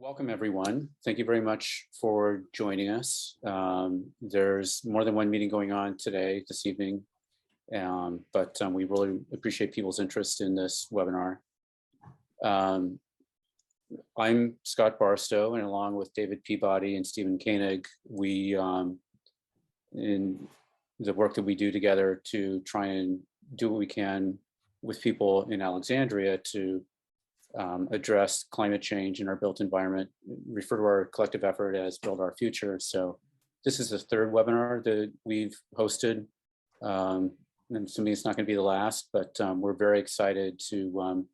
Welcome, everyone. Thank you very much for joining us. There's more than one meeting going on today, this evening, but we really appreciate people's interest in this webinar. I'm Scott Barstow, and along with David Peabody and Stephen Koenig, we, in the work that we do together to try and do what we can with people in Alexandria to address climate change in our built environment, refer to our collective effort as Build Our Future. So this is the third webinar that we've hosted. And to me, it's not going to be the last, but we're very excited to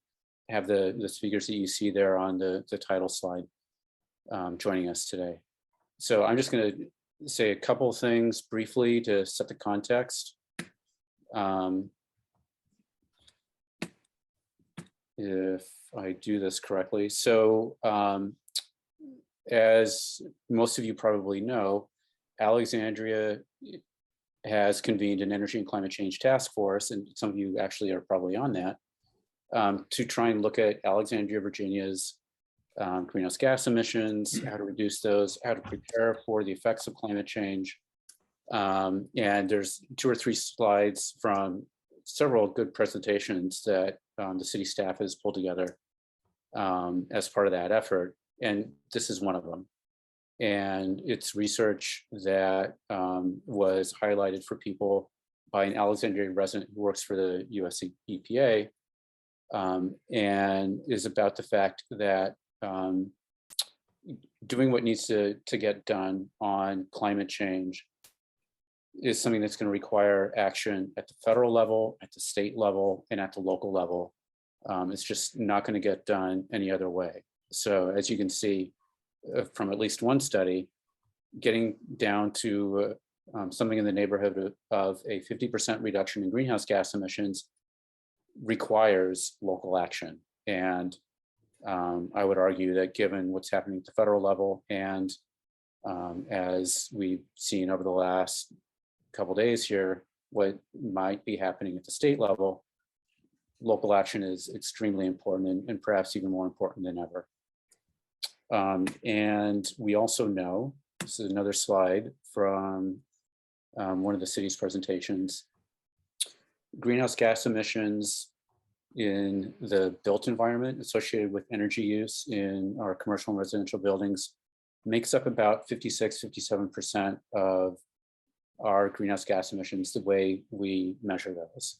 have the speakers that you see there on the title slide joining us today. So I'm just going to say a couple of things briefly to set the context. If I do this correctly. So as most of you probably know, Alexandria has convened an energy and climate change task force, and some of you actually are probably on that, to try and look at Alexandria, Virginia's greenhouse gas emissions, how to reduce those, how to prepare for the effects of climate change. And there's 2 or 3 slides from several good presentations that the city staff has pulled together as part of that effort. And this is one of them. And it's research that was highlighted for people by an Alexandria resident who works for the US EPA, and is about the fact that doing what needs to get done on climate change is something that's going to require action at the federal level, at the state level, and at the local level. It's just not going to get done any other way. So as you can see from at least one study, getting down to something in the neighborhood of a 50% reduction in greenhouse gas emissions requires local action. And I would argue that given what's happening at the federal level, and as we've seen over the last couple days here, what might be happening at the state level, local action is extremely important and perhaps even more important than ever. And we also know, this is another slide from one of the city's presentations, greenhouse gas emissions in the built environment associated with energy use in our commercial and residential buildings makes up about 56–57% of our greenhouse gas emissions, the way we measure those.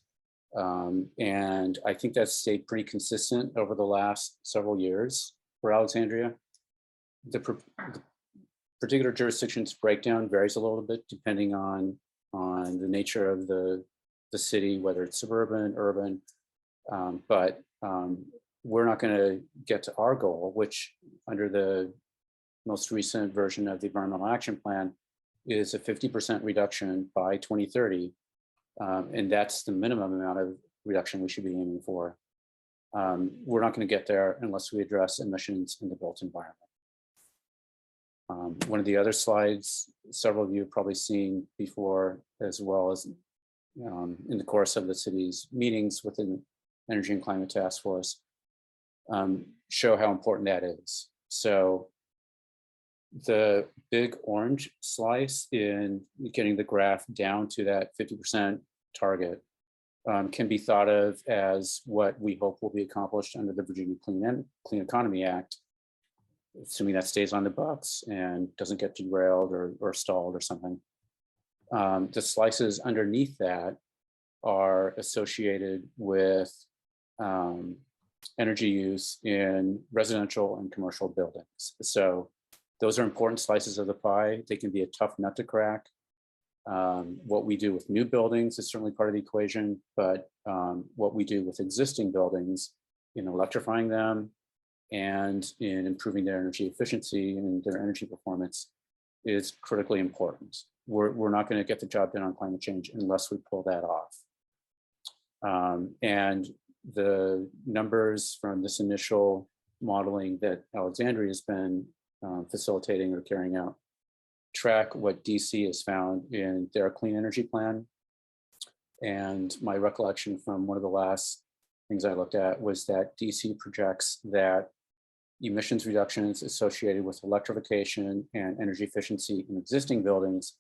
And I think that's stayed pretty consistent over the last several years for Alexandria. The particular jurisdiction's breakdown varies a little bit depending on the nature of the city, whether it's suburban, urban, but we're not going to get to our goal, which under the most recent version of the Environmental Action Plan is a 50% reduction by 2030. And that's the minimum amount of reduction we should be aiming for. We're not going to get there unless we address emissions in the built environment. One of the other slides, several of you have probably seen before, as well as in the course of the city's meetings within Energy and Climate Task Force, show how important that is. So the big orange slice in getting the graph down to that 50% target can be thought of as what we hope will be accomplished under the Virginia Clean Economy Act, assuming that stays on the books and doesn't get derailed or stalled or something. The slices underneath that are associated with energy use in residential and commercial buildings. So those are important slices of the pie. They can be a tough nut to crack. What we do with new buildings is certainly part of the equation, but what we do with existing buildings in electrifying them and in improving their energy efficiency and their energy performance is critically important. We're not going to get the job done on climate change unless we pull that off. And the numbers from this initial modeling that Alexandria has been facilitating or carrying out track what DC has found in their clean energy plan. And my recollection from one of the last things I looked at was that DC projects that emissions reductions associated with electrification and energy efficiency in existing buildings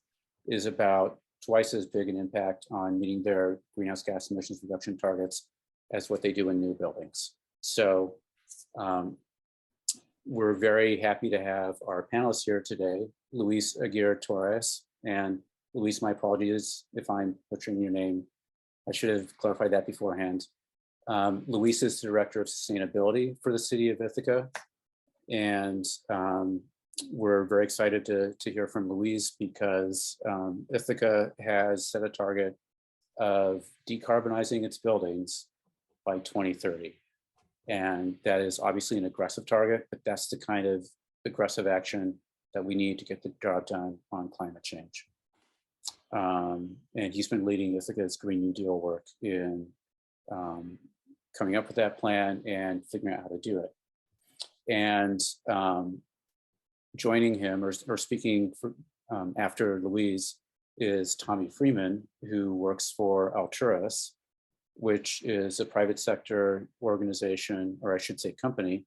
is about twice as big an impact on meeting their greenhouse gas emissions reduction targets as what they do in new buildings. So we're very happy to have our panelists here today, Luis Aguirre-Torres. And Luis, my apologies if I'm butchering your name. I should have clarified that beforehand. Luis is the Director of Sustainability for the City of Ithaca. And we're very excited to hear from Luis because Ithaca has set a target of decarbonizing its buildings by 2030. And that is obviously an aggressive target, but that's the kind of aggressive action that we need to get the job done on climate change. And he's been leading Ithaca's Green New Deal work in coming up with that plan and figuring out how to do it. And joining him or speaking for, after Luis is Tommy Freeman, who works for Alturus, which is a private sector organization, or I should say company,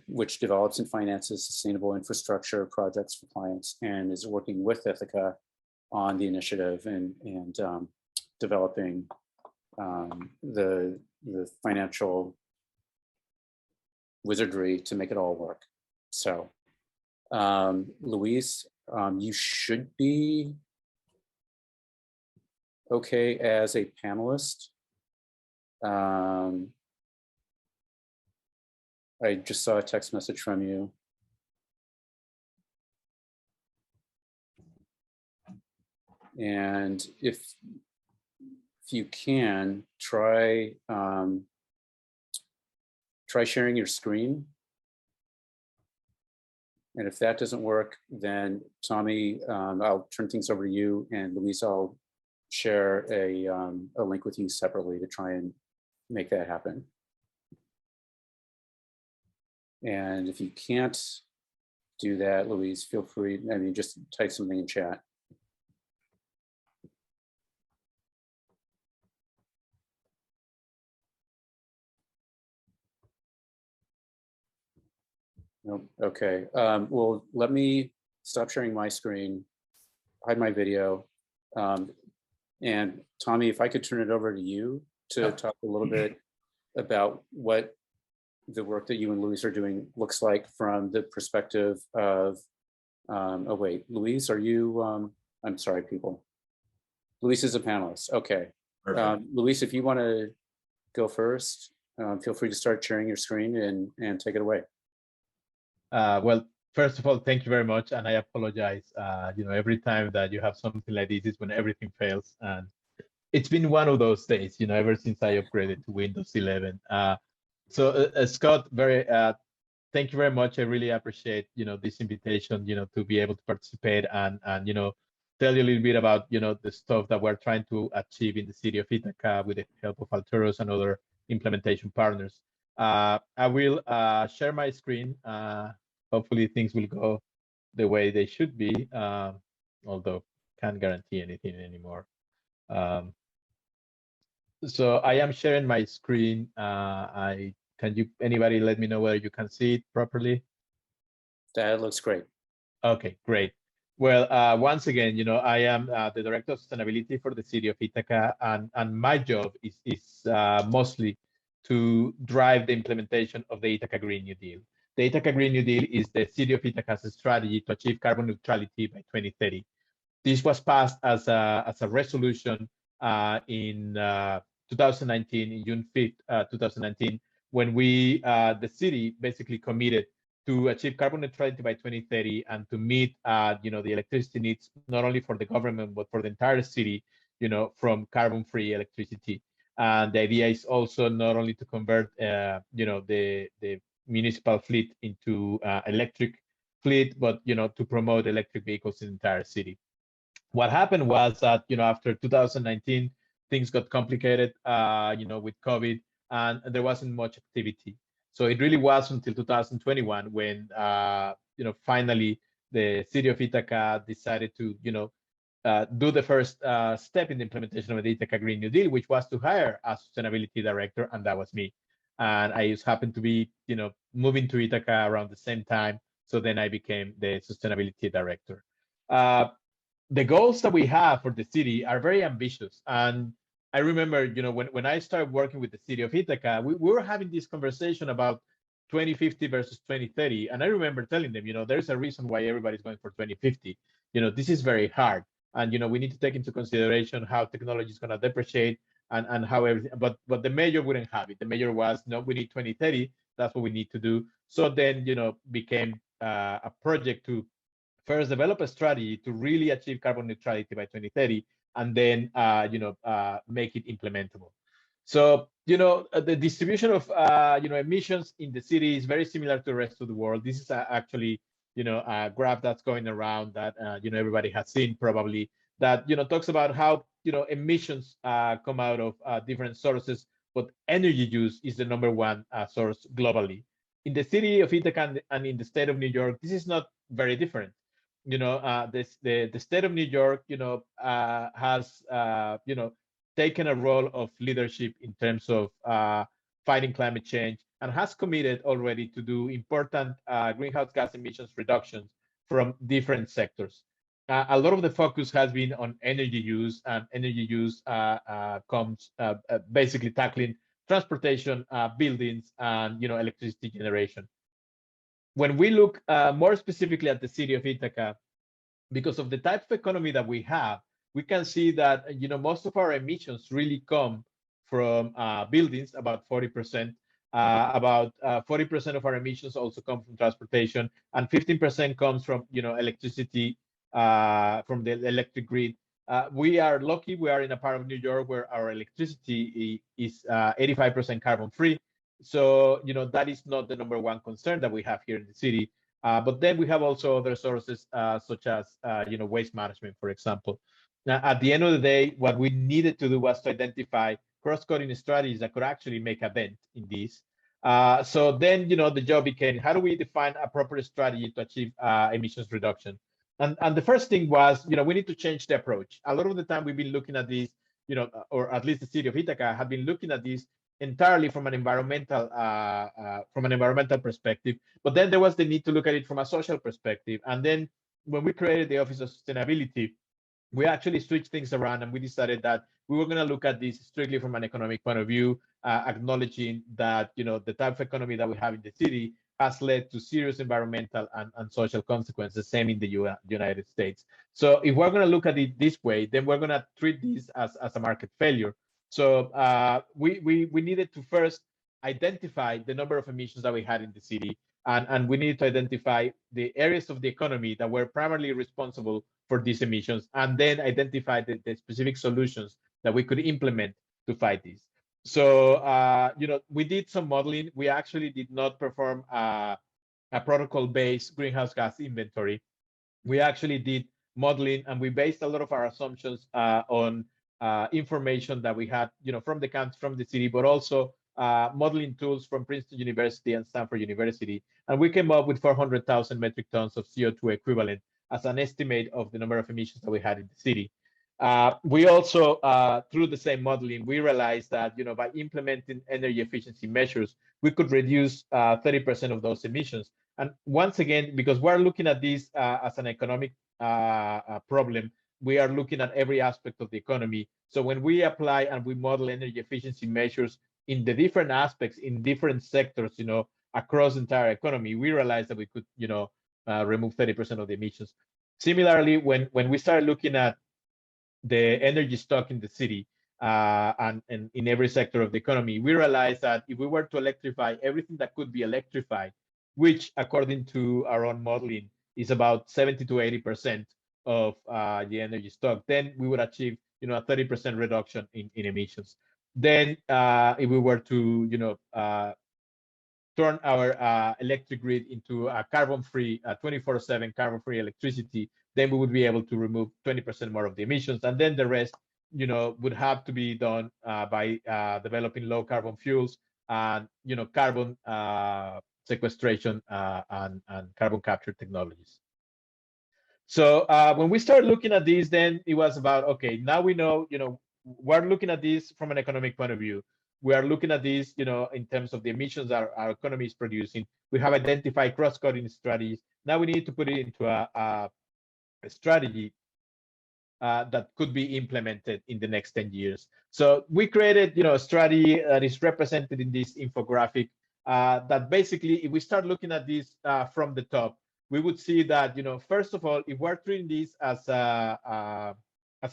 which develops and finances sustainable infrastructure projects for clients and is working with Ithaca on the initiative and developing the financial wizardry to make it all work. So Luis, you should be okay as a panelist. I just saw a text message from you. And if you can, try sharing your screen. And if that doesn't work, then Tommy, I'll turn things over to you, and Luis, I'll share a link with you separately to try and make that happen. And if you can't do that, Luis, feel free, I mean, just type something in chat. Nope. Okay. Well, let me stop sharing my screen, hide my video. And Tommy, if I could turn it over to you to talk a little bit about what the work that you and Luis are doing looks like from the perspective of, oh wait, Luis, are you, I'm sorry, people. Luis is a panelist. Okay. Luis, if you want to go first, feel free to start sharing your screen and take it away. Well, first of all, thank you very much, and I apologize. You know, every time that you have something like this is when everything fails, and it's been one of those days. You know, ever since I upgraded to Windows 11. So, Scott, thank you very much. I really appreciate this invitation. To be able to participate and tell you a little bit about the stuff that we're trying to achieve in the city of Ithaca with the help of Alturus and other implementation partners. I will share my screen. Hopefully things will go the way they should be, although can't guarantee anything anymore. So I am sharing my screen. Anybody let me know whether you can see it properly? That looks great. Okay, great. Well, once again, I am the Director of Sustainability for the City of Ithaca, and my job is mostly to drive the implementation of the Ithaca Green New Deal. The Ithaca Green New Deal is the City of Ithaca's strategy to achieve carbon neutrality by 2030. This was passed as a resolution in 2019, in June 5th, 2019, when the city basically committed to achieve carbon neutrality by 2030 and to meet the electricity needs, not only for the government, but for the entire city, from carbon-free electricity. And the idea is also not only to convert, the municipal fleet into electric fleet, but, to promote electric vehicles in the entire city. What happened was that, after 2019, things got complicated, with COVID, and there wasn't much activity. So it really was until 2021 when, finally the city of Ithaca decided to, do the first step in the implementation of the Ithaca Green New Deal, which was to hire a sustainability director, and that was me. and I just happened to be, moving to Ithaca around the same time. So then I became the sustainability director. The goals that we have for the city are very ambitious. And I remember, when I started working with the city of Ithaca, we were having this conversation about 2050 versus 2030. And I remember telling them, there's a reason why everybody's going for 2050. This is very hard. And, we need to take into consideration how technology is going to depreciate and how everything, but the mayor wouldn't have it. The mayor was, no, we need 2030. That's what we need to do. So then, became a project to first develop a strategy to really achieve carbon neutrality by 2030, and then make it implementable. So the distribution of emissions in the city is very similar to the rest of the world. This is actually a graph that's going around that everybody has seen probably, that talks about how emissions come out of different sources, but energy use is the number one source globally. In the city of Ithaca and in the state of New York, this is not very different. The state of New York, has, taken a role of leadership in terms of fighting climate change, and has committed already to do important greenhouse gas emissions reductions from different sectors. A lot of the focus has been on energy use, and energy use comes basically tackling transportation, buildings, and electricity generation. When we look more specifically at the city of Ithaca, because of the type of economy that we have, we can see that most of our emissions really come from buildings, about 40%. About 40% of our emissions also come from transportation, and 15% comes from electricity, from the electric grid. We are lucky. We are in a part of New York where our electricity is 85% carbon free. So, that is not the number one concern that we have here in the city. But then we have also other sources, such as, waste management, for example. Now, at the end of the day, what we needed to do was to identify cross-cutting strategies that could actually make a dent in this. So then, the job became, how do we define a proper strategy to achieve emissions reduction? And the first thing was, we need to change the approach. A lot of the time we've been looking at this, or at least the city of Ithaca have been looking at this entirely from an environmental perspective. But then there was the need to look at it from a social perspective. And then when we created the Office of Sustainability, we actually switched things around, and we decided that we were going to look at this strictly from an economic point of view, acknowledging that the type of economy that we have in the city has led to serious environmental and social consequences, same in the United States. So if we're going to look at it this way, then we're going to treat this as a market failure. So we needed to first identify the number of emissions that we had in the city, and we needed to identify the areas of the economy that were primarily responsible for these emissions, and then identify the specific solutions that we could implement to fight this. So, we did some modeling. We actually did not perform a protocol-based greenhouse gas inventory. We actually did modeling, and we based a lot of our assumptions on information that we had, from the city, but also modeling tools from Princeton University and Stanford University. And we came up with 400,000 metric tons of CO2 equivalent as an estimate of the number of emissions that we had in the city. We also, through the same modeling, we realized that, by implementing energy efficiency measures, we could reduce 30% of those emissions. And once again, because we're looking at this as an economic problem, we are looking at every aspect of the economy. So when we apply and we model energy efficiency measures in the different aspects, in different sectors, across the entire economy, we realized that we could, remove 30% of the emissions. Similarly, when we started looking at the energy stock in the city and in every sector of the economy, we realized that if we were to electrify everything that could be electrified, which according to our own modeling is about 70 to 80% of the energy stock, then we would achieve, a 30% reduction in emissions. Then if we were to, turn our electric grid into a carbon-free, 24/7 carbon-free electricity, then we would be able to remove 20% more of the emissions. And then the rest, would have to be done by developing low carbon fuels and, carbon sequestration and carbon capture technologies. So when we started looking at this, then it was about, okay, now we know, we're looking at this from an economic point of view. we are looking at this, in terms of the emissions that our economy is producing. We have identified cross-cutting strategies. Now we need to put it into a strategy that could be implemented in the next 10 years. So we created, a strategy that is represented in this infographic that basically, if we start looking at this from the top, we would see that, first of all, if we're treating this as a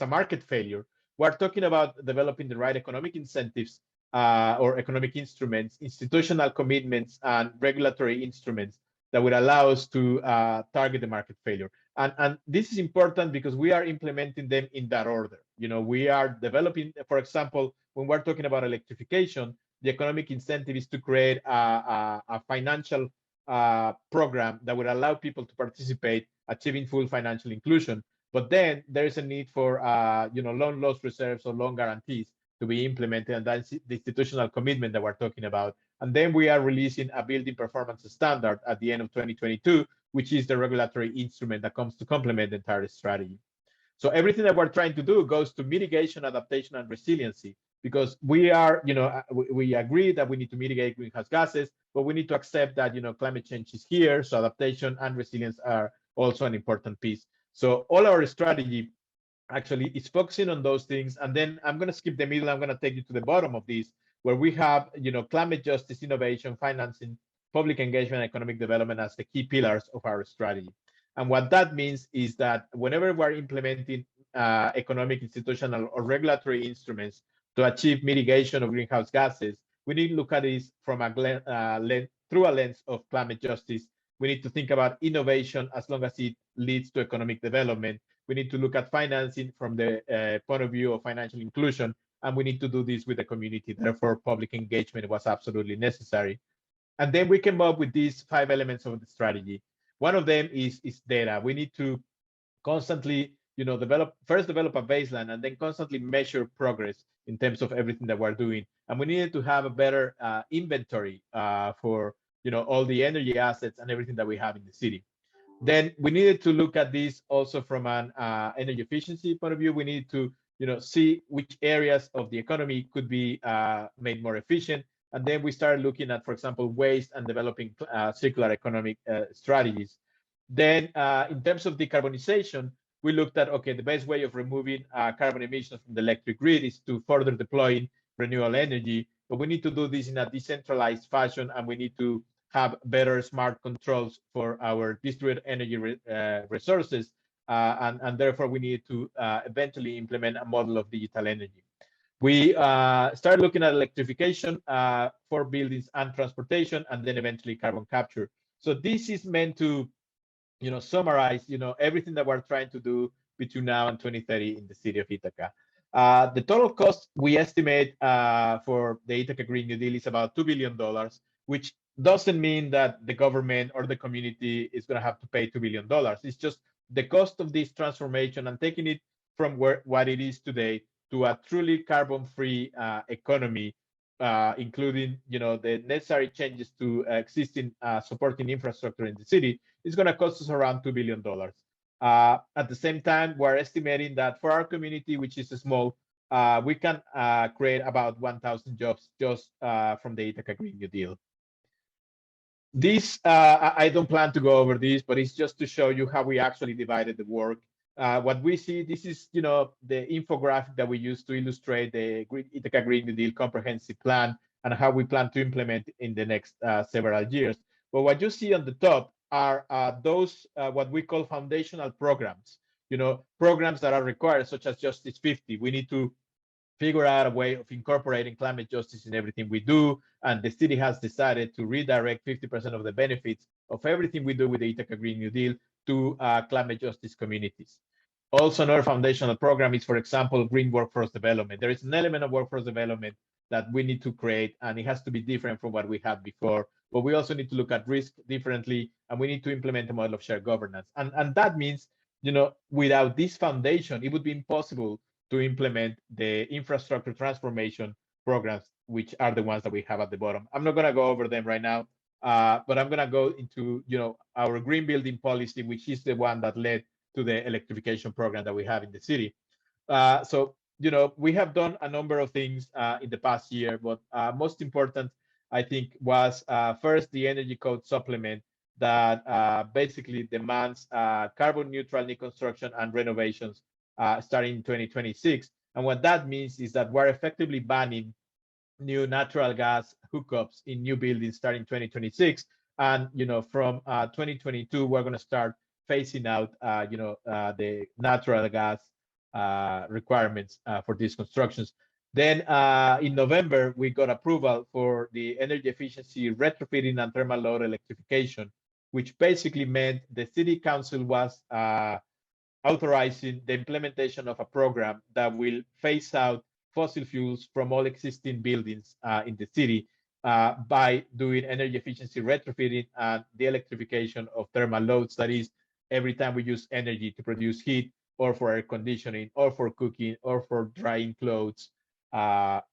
market failure, we're talking about developing the right economic incentives or economic instruments, institutional commitments, and regulatory instruments that would allow us to target the market failure. And this is important because we are implementing them in that order. We are developing, for example, when we're talking about electrification, the economic incentive is to create a financial program that would allow people to participate, achieving full financial inclusion. But then there is a need for, loan loss reserves or loan guarantees to be implemented, and that's the institutional commitment that we're talking about. And then we are releasing a building performance standard at the end of 2022, which is the regulatory instrument that comes to complement the entire strategy. So everything that we're trying to do goes to mitigation, adaptation, and resiliency, because we are, we agree that we need to mitigate greenhouse gases, but we need to accept that, climate change is here. So adaptation and resilience are also an important piece. So all our strategy actually is focusing on those things. And then I'm going to skip the middle. I'm going to take you to the bottom of this, where we have, climate justice, innovation, financing, public engagement, and economic development as the key pillars of our strategy. And what that means is that whenever we're implementing economic, institutional, or regulatory instruments to achieve mitigation of greenhouse gases, we need to look at this from through a lens of climate justice. We need to think about innovation as long as it leads to economic development. We need to look at financing from the point of view of financial inclusion, and we need to do this with the community. Therefore, public engagement was absolutely necessary. And then we came up with these 5 elements of the strategy. One of them is data. We need to constantly, develop a baseline and then constantly measure progress in terms of everything that we're doing. And we needed to have a better inventory for, all the energy assets and everything that we have in the city. Then we needed to look at this also from an energy efficiency point of view. We need to, see which areas of the economy could be made more efficient. And then we started looking at, for example, waste and developing circular economic strategies. Then in terms of decarbonization, we looked at, okay, the best way of removing carbon emissions from the electric grid is to further deploy renewable energy. But we need to do this in a decentralized fashion, and we need to have better smart controls for our distributed energy resources. And therefore, we need to eventually implement a model of digital energy. We started looking at electrification for buildings and transportation, and then eventually carbon capture. So this is meant to, summarize, everything that we're trying to do between now and 2030 in the city of Ithaca. The total cost we estimate for the Ithaca Green New Deal is about $2 billion, which doesn't mean that the government or the community is going to have to pay $2 billion. It's just the cost of this transformation and taking it from what it is today to a truly carbon-free economy, including, the necessary changes to existing supporting infrastructure in the city, is going to cost us around $2 billion. At the same time, we're estimating that for our community, which is small, we can create about 1,000 jobs just from the Ithaca Green New Deal. This, I don't plan to go over this, but it's just to show you how we actually divided the work. What we see, this is, the infographic that we use to illustrate the Ithaca Green New Deal comprehensive plan and how we plan to implement in the next several years. But what you see on the top are those what we call foundational programs, programs that are required, such as Justice 50. We need to figure out a way of incorporating climate justice in everything we do. And the city has decided to redirect 50% of the benefits of everything we do with the Ithaca Green New Deal to climate justice communities. Also, another foundational program is, for example, green workforce development. There is an element of workforce development that we need to create, and it has to be different from what we had before. But we also need to look at risk differently, and we need to implement a model of shared governance. And that means, without this foundation, it would be impossible to implement the infrastructure transformation programs, which are the ones that we have at the bottom. I'm not going to go over them right now, but I'm going to go into, our green building policy, which is the one that led to the electrification program that we have in the city. So we have done a number of things in the past year, but most important, I think, was first the energy code supplement that basically demands carbon neutral new construction and renovations starting in 2026. And what that means is that we're effectively banning new natural gas hookups in new buildings starting 2026. And from 2022, we're going to start phasing out the natural gas requirements for these constructions. Then in November, we got approval for the energy efficiency retrofitting and thermal load electrification, which basically meant the city council was authorizing the implementation of a program that will phase out fossil fuels from all existing buildings in the city by doing energy efficiency retrofitting and the electrification of thermal loads. That is, every time we use energy to produce heat or for air conditioning or for cooking or for drying clothes or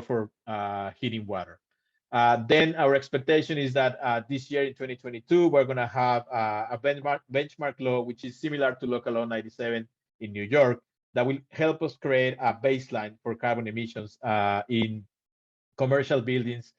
for heating water. Then our expectation is that this year in 2022, we're going to have a benchmark law, which is similar to Local Law 97 in New York, that will help us create a baseline for carbon emissions in commercial buildings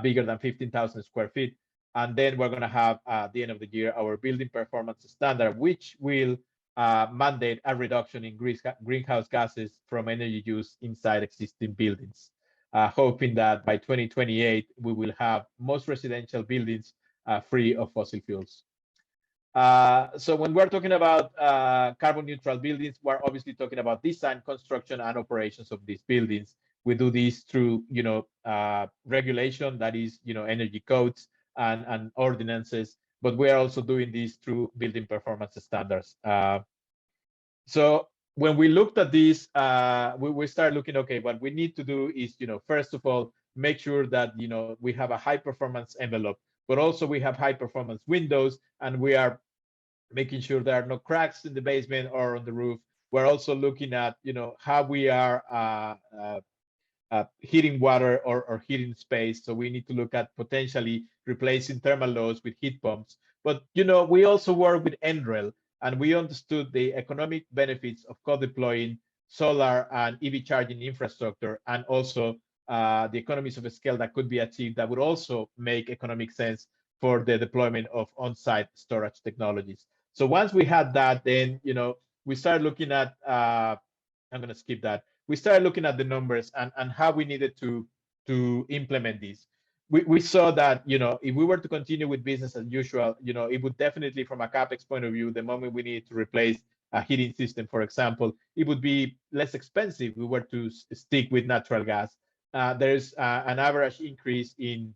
bigger than 15,000 square feet. And then we're going to have, at the end of the year, our building performance standard, which will mandate a reduction in greenhouse gases from energy use inside existing buildings. Hoping that by 2028, we will have most residential buildings free of fossil fuels. So when we're talking about carbon neutral buildings, we're obviously talking about design, construction, and operations of these buildings. We do this through, regulation, that is, energy codes and ordinances, but we are also doing this through building performance standards. So when we looked at this, we started looking, okay, what we need to do is, first of all, make sure that, we have a high performance envelope, but also we have high performance windows, and we are making sure there are no cracks in the basement or on the roof. We're also looking at, how we are heating water or heating space. So we need to look at potentially replacing thermal loads with heat pumps. But, we also work with NREL, and we understood the economic benefits of co-deploying solar and EV charging infrastructure, and also the economies of scale that could be achieved that would also make economic sense for the deployment of on-site storage technologies. So once we had that, then, we started looking at, I'm going to skip that. We started looking at the numbers and how we needed to implement these. We saw that, if we were to continue with business as usual, it would definitely, from a CapEx point of view, the moment we needed to replace a heating system, for example, it would be less expensive if we were to stick with natural gas. There's an average increase in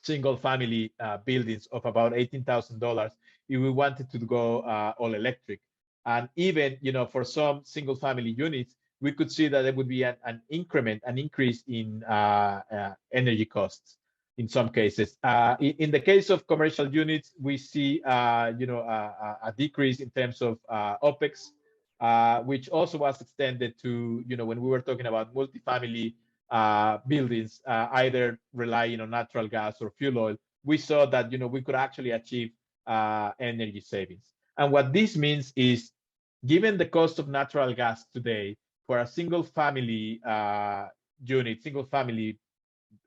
single family buildings of about $18,000 if we wanted to go all electric. And even, for some single family units, we could see that there would be an increase in energy costs in some cases. In the case of commercial units, we see, a decrease in terms of OPEX, which also was extended to, when we were talking about multifamily buildings, either relying on natural gas or fuel oil, we saw that, we could actually achieve energy savings. And what this means is, given the cost of natural gas today for a single family unit, single family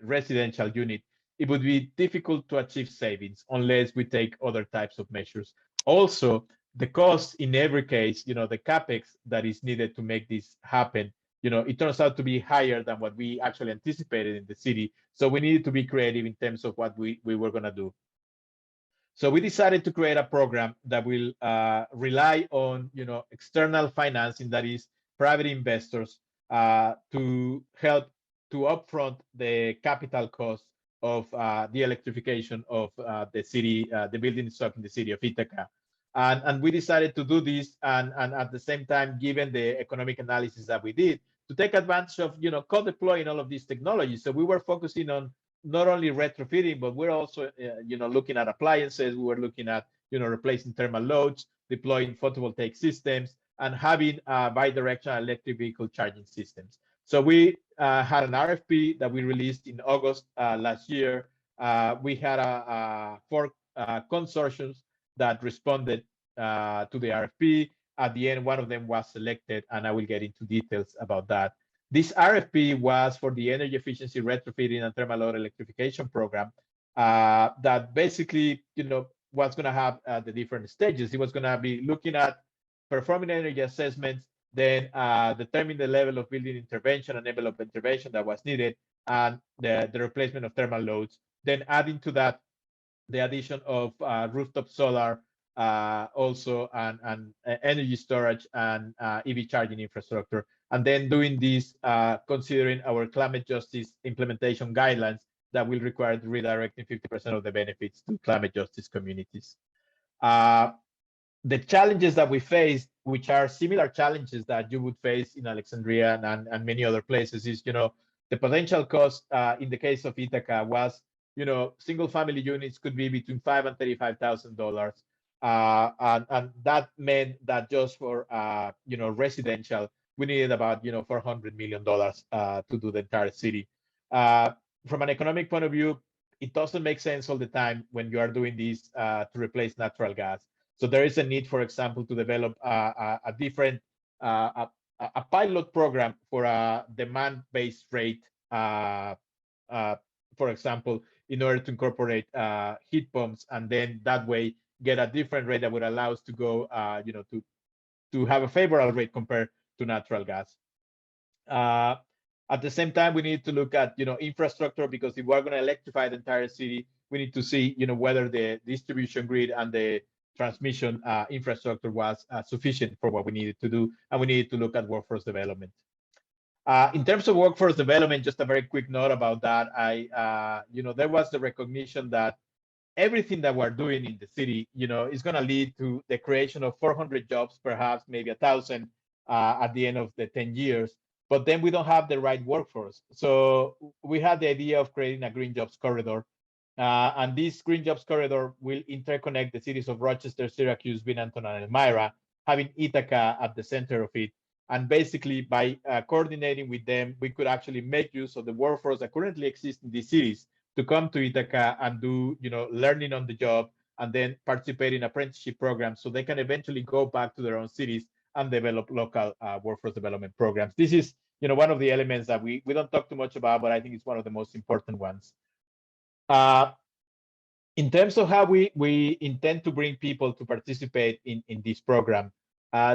residential unit, it would be difficult to achieve savings unless we take other types of measures. Also, the cost in every case, the CapEx that is needed to make this happen, it turns out to be higher than what we actually anticipated in the city. So we needed to be creative in terms of what we were going to do. So we decided to create a program that will rely on, external financing, that is private investors, to help to upfront the capital cost of the electrification of the city, the building stock in the city of Ithaca. And we decided to do this, and at the same time, given the economic analysis that we did, to take advantage of, co-deploying all of these technologies. So we were focusing on not only retrofitting, but we're also, looking at appliances. We were looking at, replacing thermal loads, deploying photovoltaic systems, and having bi-directional electric vehicle charging systems. So we had an RFP that we released in August last year. We had 4 consortiums that responded to the RFP, at the end, one of them was selected, and I will get into details about that. This RFP was for the energy efficiency retrofitting and thermal load electrification program that basically, was going to have the different stages. It was going to be looking at performing energy assessments, then determine the level of building intervention and envelope intervention that was needed, and the replacement of thermal loads. Then adding to that the addition of rooftop solar, also and energy storage and EV charging infrastructure, and then doing this considering our climate justice implementation guidelines that will require redirecting 50% of the benefits to climate justice communities. The challenges that we faced, which are similar challenges that you would face in Alexandria and many other places, is the potential cost in the case of Ithaca was single family units could be between $5,000 and $35,000. And that meant that just for residential, we needed about $400 million to do the entire city. From an economic point of view, it doesn't make sense all the time when you are doing this to replace natural gas. So there is a need, for example, to develop a different a pilot program for a demand-based rate, for example, in order to incorporate heat pumps, and then that way get a different rate that would allow us to go, to have a favorable rate compared to natural gas. At the same time, we need to look at infrastructure, because if we're going to electrify the entire city, we need to see whether the distribution grid and the transmission infrastructure was sufficient for what we needed to do, and we needed to look at workforce development. In terms of workforce development, just a very quick note about that. There was the recognition that everything that we're doing in the city, is going to lead to the creation of 400 jobs, perhaps maybe 1,000 at the end of the 10 years. But then we don't have the right workforce. So we had the idea of creating a green jobs corridor. And this green jobs corridor will interconnect the cities of Rochester, Syracuse, Binghamton, and Elmira, having Ithaca at the center of it. And basically, by coordinating with them, we could actually make use of the workforce that currently exists in these cities to come to Ithaca and do, learning on the job, and then participate in apprenticeship programs, so they can eventually go back to their own cities and develop local workforce development programs. This is, one of the elements that we don't talk too much about, but I think it's one of the most important ones. In terms of how we intend to bring people to participate in this program,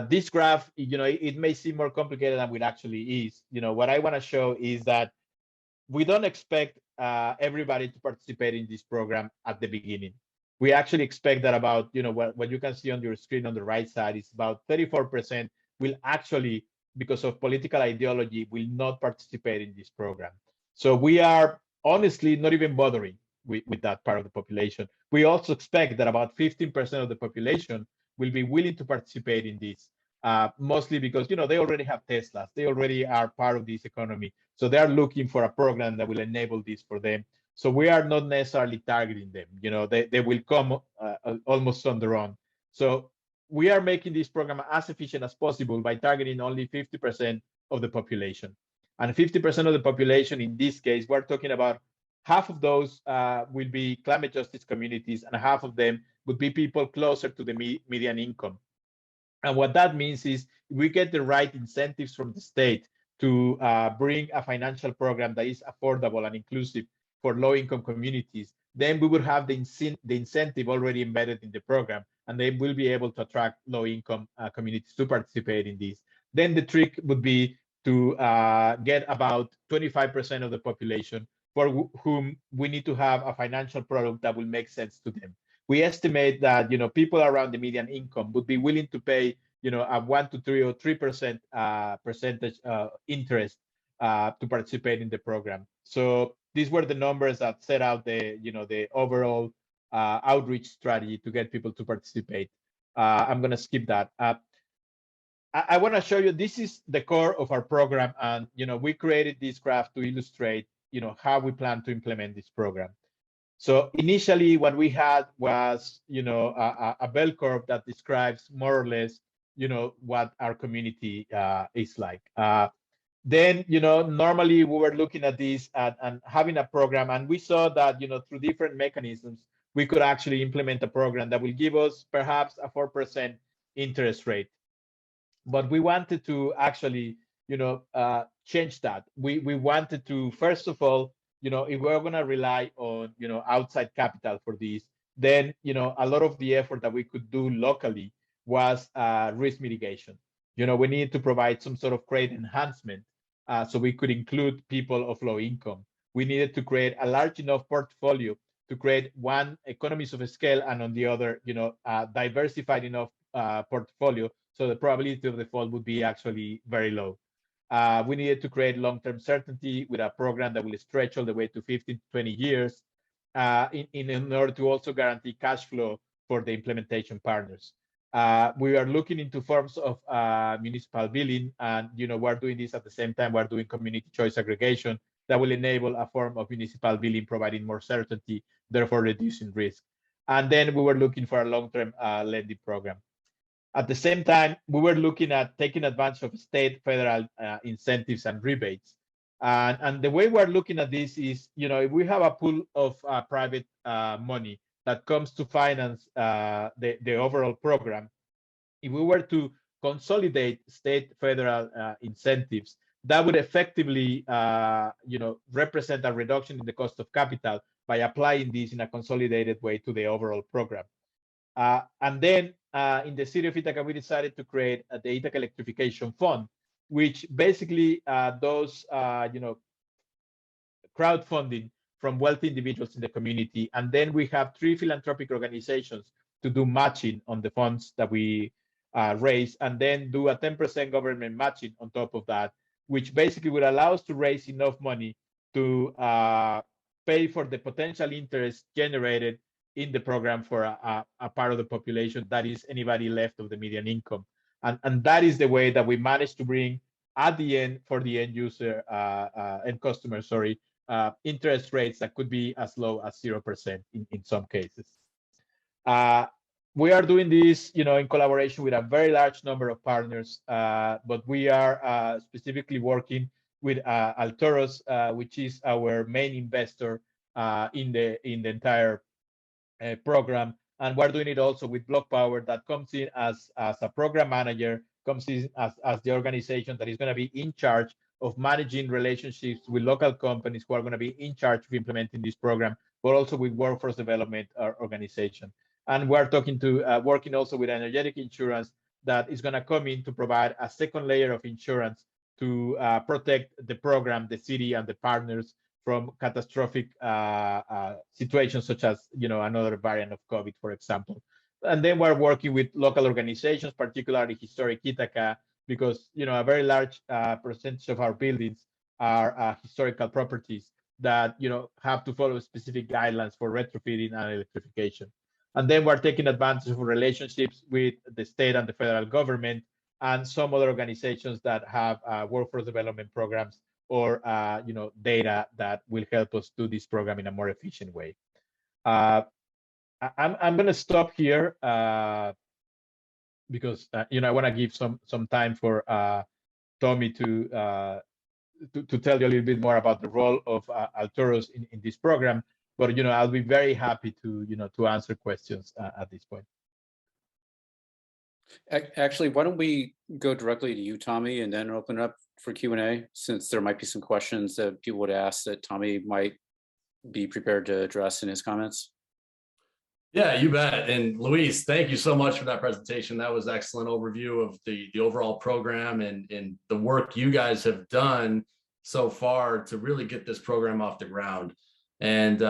this graph, it may seem more complicated than it actually is. What I want to show is that we don't expect everybody to participate in this program at the beginning. We actually expect that about, what you can see on your screen on the right side is about 34% will actually, because of political ideology, will not participate in this program. So we are honestly not even bothering with that part of the population. We also expect that about 15% of the population will be willing to participate in this, mostly because, they already have Teslas. They already are part of this economy. So they are looking for a program that will enable this for them. So we are not necessarily targeting them. They will come almost on their own. So we are making this program as efficient as possible by targeting only 50% of the population. And 50% of the population, in this case, we're talking about half of those will be climate justice communities, and half of them would be people closer to the median income. And what that means is we get the right incentives from the state to bring a financial program that is affordable and inclusive for low-income communities, then we would have the incentive already embedded in the program, and they will be able to attract low-income communities to participate in this. Then the trick would be to get about 25% of the population for whom we need to have a financial product that will make sense to them. We estimate that people around the median income would be willing to pay a 1 to 3 or 3% percentage interest to participate in the program. So these were the numbers that set out the the overall outreach strategy to get people to participate. I'm going to skip that. I want to show you, this is the core of our program, and we created this graph to illustrate how we plan to implement this program. So initially, what we had was a bell curve that describes more or less what our community is like. Then normally we were looking at this and having a program, and we saw that through different mechanisms we could actually implement a program that will give us perhaps a 4% interest rate. But we wanted to actually, change that. We wanted to, first of all, if we're going to rely on, outside capital for this, then, a lot of the effort that we could do locally was risk mitigation. We needed to provide some sort of credit enhancement so we could include people of low income. We needed to create a large enough portfolio to create one economies of scale, and on the other, diversified enough portfolio so the probability of default would be actually very low. We needed to create long-term certainty with a program that will stretch all the way to 15 to 20 years in order to also guarantee cash flow for the implementation partners. We are looking into forms of municipal billing, and we're doing this at the same time we're doing community choice aggregation that will enable a form of municipal billing, providing more certainty, therefore reducing risk. And then we were looking for a long-term lending program. At the same time, we were looking at taking advantage of state, federal incentives and rebates. And the way we're looking at this is, if we have a pool of private money that comes to finance the overall program, if we were to consolidate state, federal incentives, that would effectively, represent a reduction in the cost of capital by applying this in a consolidated way to the overall program. And then in the city of Ithaca, we decided to create the Ithaca Electrification Fund, which basically does, crowdfunding from wealthy individuals in the community. And then we have 3 philanthropic organizations to do matching on the funds that we raise, and then do a 10% government matching on top of that, which basically would allow us to raise enough money to pay for the potential interest generated in the program for a part of the population that is anybody left of the median income. And that is the way that we managed to bring at the end for the end user, end customer, interest rates that could be as low as 0% in some cases. We are doing this, in collaboration with a very large number of partners, but we are specifically working with Alturus, which is our main investor in the entire program, and we're doing it also with Block Power, that comes in as a program manager, comes in as the organization that is going to be in charge of managing relationships with local companies who are going to be in charge of implementing this program, but also with workforce development organization. And we're working also with energetic insurance that is going to come in to provide a second layer of insurance to protect the program, the city, and the partners from catastrophic situations such as, another variant of COVID, for example. And then we're working with local organizations, particularly Historic Ithaca, because, a very large percentage of our buildings are historical properties that, have to follow specific guidelines for retrofitting and electrification. And then we're taking advantage of relationships with the state and the federal government and some other organizations that have workforce development programs or data that will help us do this program in a more efficient way. I'm going to stop here because I want to give some time for Tommy to tell you a little bit more about the role of Alturus in this program. But I'll be very happy to to answer questions at this point. Actually, why don't we go directly to you, Tommy, and then open up for Q&A, since there might be some questions that people would ask that Tommy might be prepared to address in his comments. Yeah, you bet. And Luis, thank you so much for that presentation. That was excellent overview of the overall program and the work you guys have done so far to really get this program off the ground. And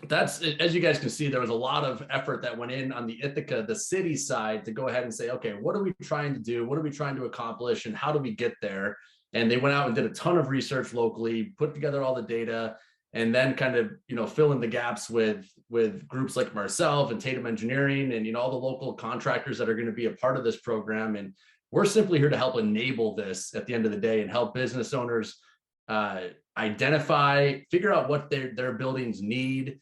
that's, as you guys can see, there was a lot of effort that went in on the Ithaca, the city side, to go ahead and say, okay, what are we trying to do? What are we trying to accomplish? And how do we get there? And they went out and did a ton of research locally, put together all the data, and then kind of, fill in the gaps with groups like myself and Tatum Engineering and, all the local contractors that are going to be a part of this program. And we're simply here to help enable this at the end of the day and help business owners identify, figure out what their buildings need,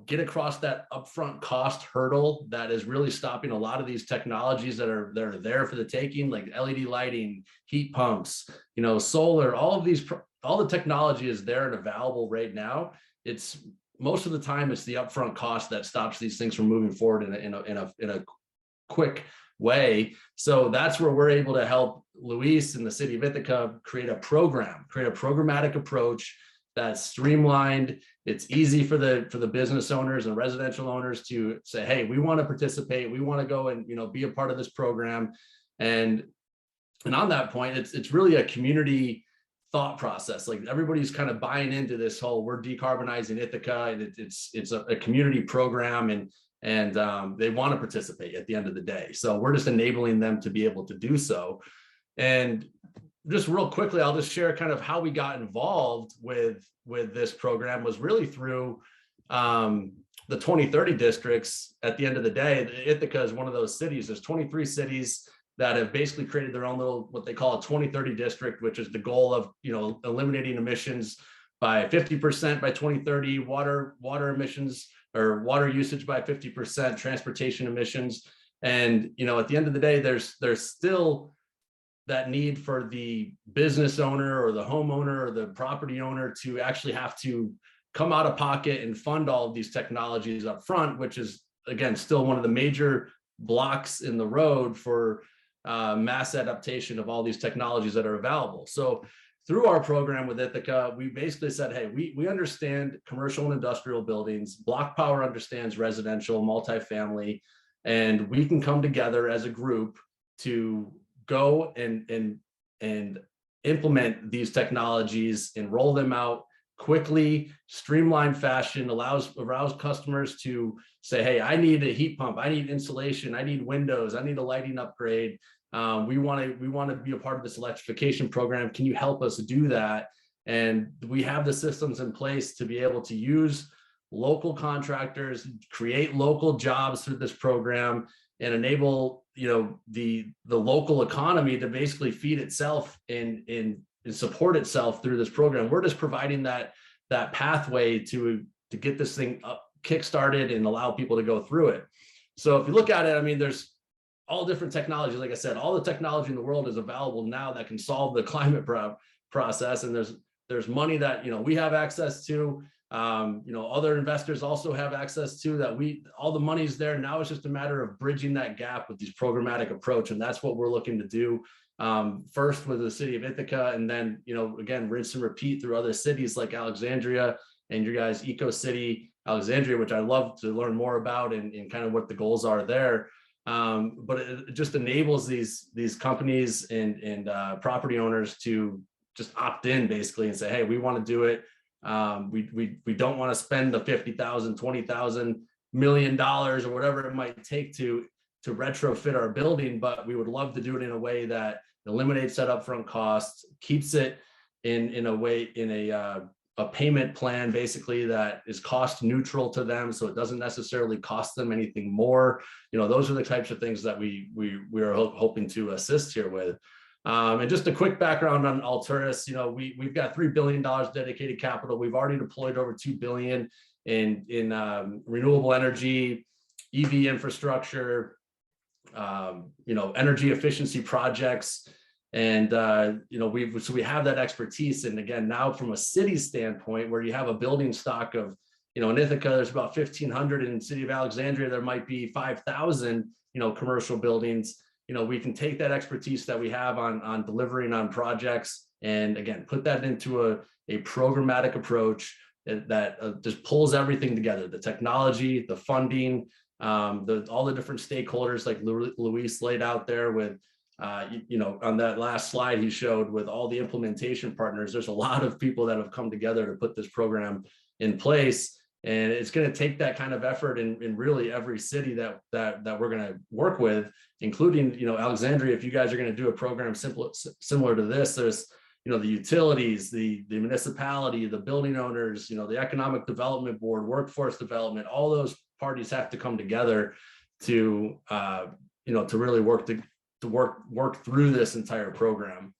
get across that upfront cost hurdle that is really stopping a lot of these technologies that are there for the taking, like LED lighting, heat pumps, solar, all the technology is there and available right now. It's most of the time it's the upfront cost that stops these things from moving forward in a quick way. So that's where we're able to help Luis and the city of Ithaca create a programmatic approach that's streamlined. It's easy for the business owners and residential owners to say, hey, we want to participate. We want to go and, be a part of this program. And on that point, it's really a community thought process. Like everybody's kind of buying into this whole, we're decarbonizing Ithaca, and it's a community program, and they want to participate at the end of the day. So we're just enabling them to be able to do so. And just real quickly, I'll just share kind of how we got involved with this program was really through the 2030 districts. At the end of the day, Ithaca is one of those cities. There's 23 cities that have basically created their own little, what they call a 2030 district, which is the goal of, eliminating emissions by 50% by 2030, water emissions or water usage by 50%, transportation emissions. And, at the end of the day, there's still that need for the business owner or the homeowner or the property owner to actually have to come out of pocket and fund all of these technologies up front, which is, again, still one of the major blocks in the road for mass adaptation of all these technologies that are available. So through our program with Ithaca, we basically said, hey, we understand commercial and industrial buildings. Block Power understands residential, multifamily, and we can come together as a group to go and implement these technologies and roll them out quickly, streamlined fashion, allows customers to say, hey, I need a heat pump, I need insulation, I need windows, I need a lighting upgrade. We want to be a part of this electrification program. Can you help us do that? And we have the systems in place to be able to use local contractors, create local jobs through this program, and enable the local economy to basically feed itself and support itself through this program. We're just providing that pathway to get this thing up, kick-started, and allow people to go through it. So if you look at it, I mean, there's all different technologies. Like I said, all the technology in the world is available now that can solve the climate process. And there's money that we have access to. Other investors also have access to that. All the money's there. Now it's just a matter of bridging that gap with these programmatic approach, and that's what we're looking to do. First with the city of Ithaca, and then again, rinse and repeat through other cities like Alexandria and your guys' Eco City Alexandria, which I love to learn more about and kind of what the goals are there. But it just enables these companies and property owners to just opt in basically and say, hey, we want to do it. We don't want to spend the $50,000, $20,000 million or whatever it might take to retrofit our building, but we would love to do it in a way that eliminates that upfront costs, keeps it in a payment plan basically that is cost neutral to them, so it doesn't necessarily cost them anything more. Those are the types of things that we are hoping to assist here with. And just a quick background on Alturus, we've got $3 billion dedicated capital. We've already deployed over $2 billion in renewable energy, EV infrastructure, energy efficiency projects. And, we have that expertise. And again, now from a city standpoint, where you have a building stock of, in Ithaca, there's about 1,500. In the city of Alexandria, there might be 5,000, commercial buildings. We can take that expertise that we have on delivering on projects and again, put that into a programmatic approach that just pulls everything together, the technology, the funding, all the different stakeholders like Luis laid out there with, on that last slide he showed with all the implementation partners. There's a lot of people that have come together to put this program in place. And it's going to take that kind of effort in really every city that we're going to work with, including, Alexandria. If you guys are going to do a program similar to this, there's, the utilities, the municipality, the building owners, the economic development board, workforce development, all those parties have to come together to, to really work through this entire program.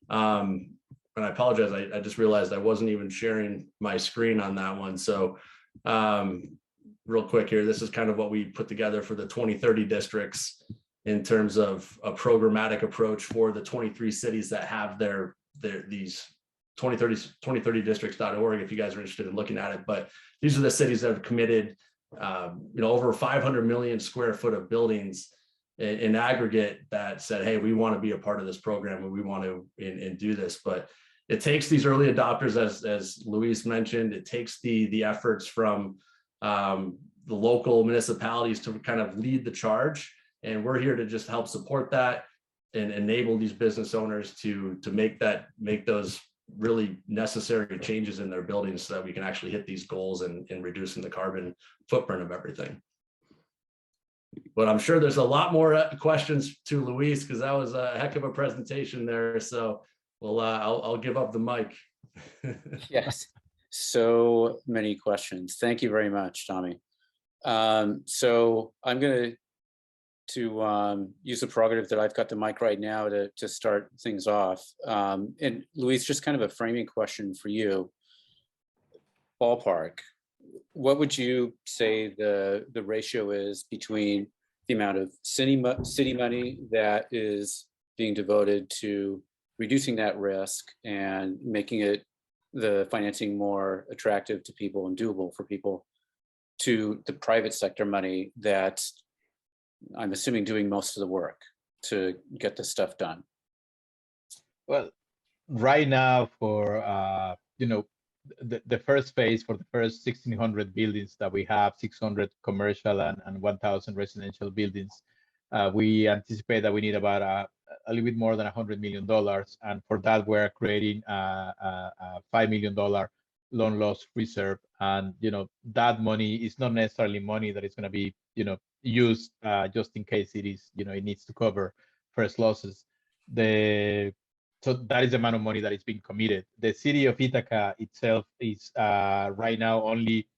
And I apologize, I just realized I wasn't even sharing my screen on that one. So real quick here, this is kind of what we put together for the 2030 districts in terms of a programmatic approach for the 23 cities that have these 2030 districts.org if you guys are interested in looking at it. But these are the cities that have committed over 500 million square foot of buildings in aggregate that said, hey, we want to be a part of this program and we want to and do this. But it takes these early adopters, as Luis mentioned, it takes the efforts from the local municipalities to kind of lead the charge. And we're here to just help support that and enable these business owners to make those really necessary changes in their buildings so that we can actually hit these goals and reducing the carbon footprint of everything. But I'm sure there's a lot more questions to Luis, because that was a heck of a presentation there. So well, I'll give up the mic. Yes, so many questions. Thank you very much, Tommy. So I'm going to use the prerogative that I've got the mic right now to start things off. And Luis, just kind of a framing question for you. Ballpark, what would you say the ratio is between the amount of city money that is being devoted to reducing that risk and making it the financing more attractive to people and doable for people, to the private sector money that's, I'm assuming, doing most of the work to get this stuff done? Well, right now for the first phase, for the first 1,600 buildings that we have, 600 commercial and 1,000 residential buildings, we anticipate that we need about a little bit more than $100 million. And for that, we're creating a $5 million loan loss reserve. And, that money is not necessarily money that is going to be, used just in case it is, it needs to cover first losses. So that is the amount of money that is being committed. The city of Ithaca itself is right now only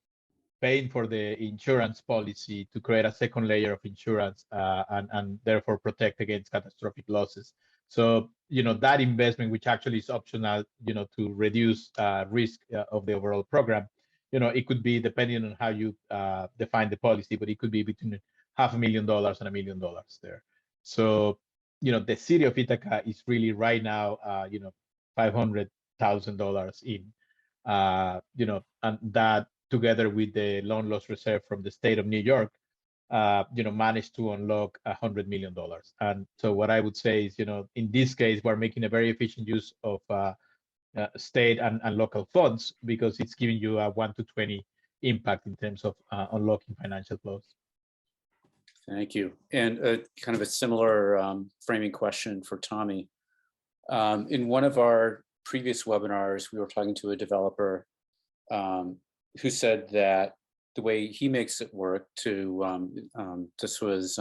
paying for the insurance policy to create a second layer of insurance and therefore protect against catastrophic losses. So, that investment, which actually is optional, to reduce risk of the overall program, it could be, depending on how you define the policy, but it could be between $500,000 and $1 million there. So, the city of Ithaca is really right now, $500,000 in, and that, together with the loan loss reserve from the state of New York, managed to unlock $100 million. And so what I would say is, in this case, we're making a very efficient use of state and local funds, because it's giving you a 1 to 20 impact in terms of unlocking financial flows. Thank you. And kind of a similar framing question for Tommy. In one of our previous webinars, we were talking to a developer who said that the way he makes it work this was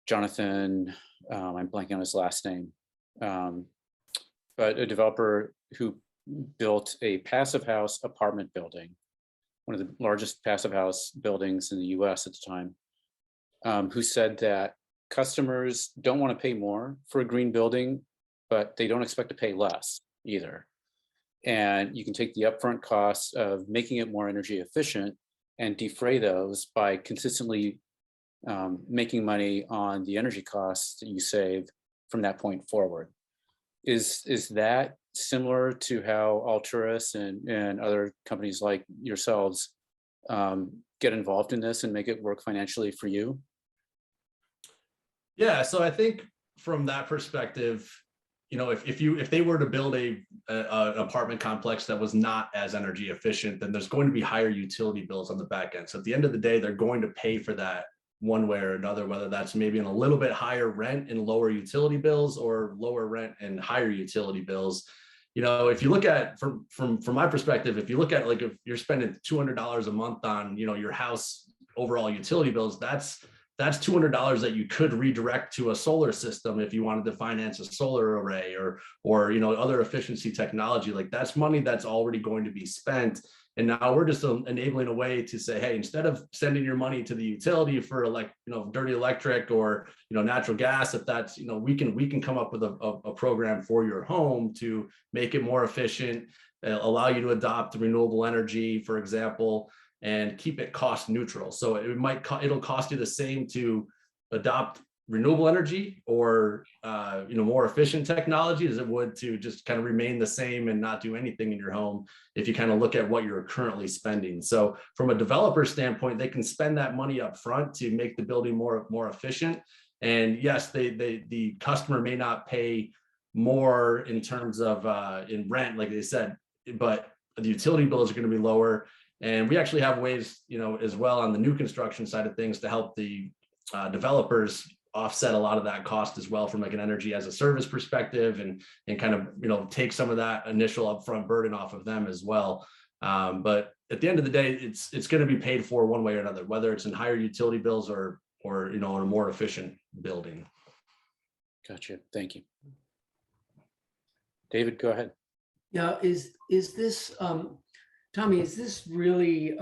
Jonathan, I'm blanking on his last name, but a developer who built a passive house apartment building, one of the largest passive house buildings in the US at the time, who said that customers don't want to pay more for a green building, but they don't expect to pay less either. And you can take the upfront costs of making it more energy efficient and defray those by consistently making money on the energy costs that you save from that point forward. Is that similar to how Alturus and other companies like yourselves get involved in this and make it work financially for you? Yeah, so I think from that perspective, if they were to build an apartment complex that was not as energy efficient, then there's going to be higher utility bills on the back end. So at the end of the day, they're going to pay for that one way or another, whether that's maybe in a little bit higher rent and lower utility bills, or lower rent and higher utility bills. If you look at, from my perspective, if you look at, like, if you're spending $200 a month on, your house overall utility bills, that's $200 that you could redirect to a solar system if you wanted to finance a solar array or other efficiency technology. Like, that's money that's already going to be spent. And now we're just enabling a way to say, hey, instead of sending your money to the utility for dirty electric or natural gas, if that's we can come up with a program for your home to make it more efficient, allow you to adopt renewable energy, for example, and keep it cost neutral. So it'll cost you the same to adopt renewable energy or more efficient technology as it would to just kind of remain the same and not do anything in your home if you kind of look at what you're currently spending. So from a developer standpoint, they can spend that money up front to make the building more efficient. And yes, the customer may not pay more in terms of in rent, like they said, but the utility bills are going to be lower. And we actually have ways, as well on the new construction side of things to help the developers offset a lot of that cost as well from like an energy as a service perspective and kind of, take some of that initial upfront burden off of them as well. But at the end of the day, it's going to be paid for one way or another, whether it's in higher utility bills or in a more efficient building. Gotcha. Thank you. David, go ahead. Yeah, is this, Tommy, is this really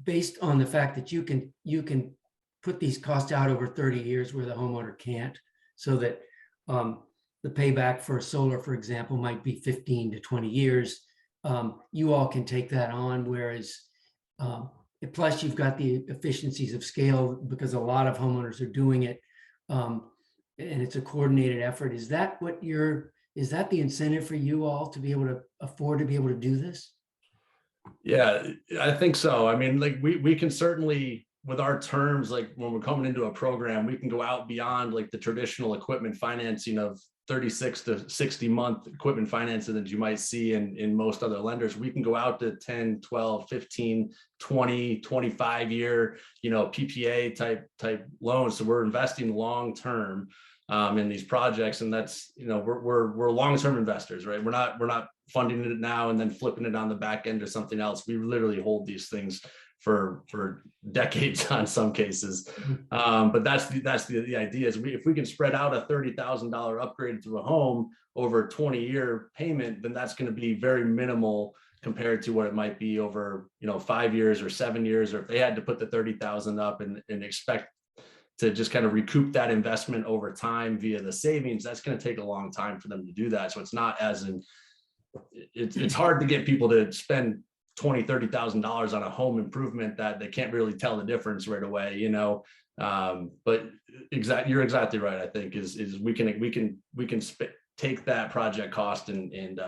based on the fact that you can put these costs out over 30 years where the homeowner can't, so that the payback for solar, for example, might be 15 to 20 years. You all can take that on, whereas plus you've got the efficiencies of scale because a lot of homeowners are doing it, and it's a coordinated effort. Is that the incentive for you all to be able to afford to be able to do this? Yeah, I think so. I mean, like we can certainly, with our terms, like when we're coming into a program, we can go out beyond like the traditional equipment financing of 36 to 60 month equipment financing that you might see in most other lenders. We can go out to 10, 12, 15, 20, 25 year, PPA type loans. So we're investing long term in these projects, and that's we're long-term investors, right? We're not funding it now and then flipping it on the back end or something else. We literally hold these things for decades on some cases. But that's the idea is if we can spread out a $30,000 upgrade to a home over a 20-year payment, then that's going to be very minimal compared to what it might be over 5 years or 7 years, or if they had to put the 30,000 up and expect to just kind of recoup that investment over time via the savings, that's going to take a long time for them to do that. So it's not it's hard to get people to spend $20,000-$30,000 on a home improvement that they can't really tell the difference right away, but you're exactly right. I think is we can take that project cost and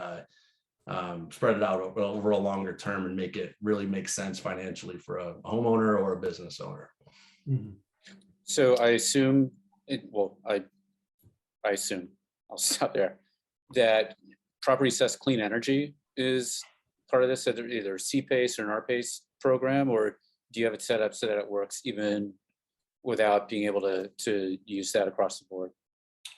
spread it out over a longer term and make it really make sense financially for a homeowner or a business owner. Mm-hmm. So I assume I assume I'll stop there, that Property Assessed Clean Energy is part of this, either CPACE or an RPACE program, or do you have it set up so that it works even without being able to use that across the board?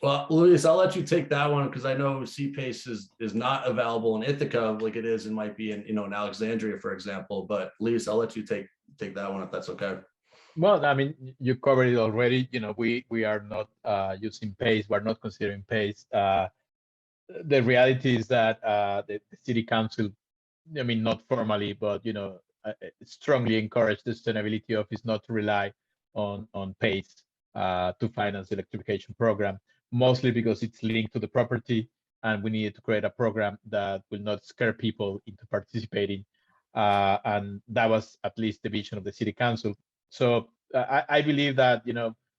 Well, Luis, I'll let you take that one because I know CPACE is not available in Ithaca like it is and might be in Alexandria, for example. But Luis, I'll let you take that one if that's okay. Well, I mean, you covered it already. We are not using PACE. We're not considering PACE. The reality is that the city council, I mean, not formally, but strongly encourage the sustainability office not to rely on PACE to finance the electrification program, mostly because it's linked to the property, and we needed to create a program that will not scare people into participating. And that was at least the vision of the city council. So I believe that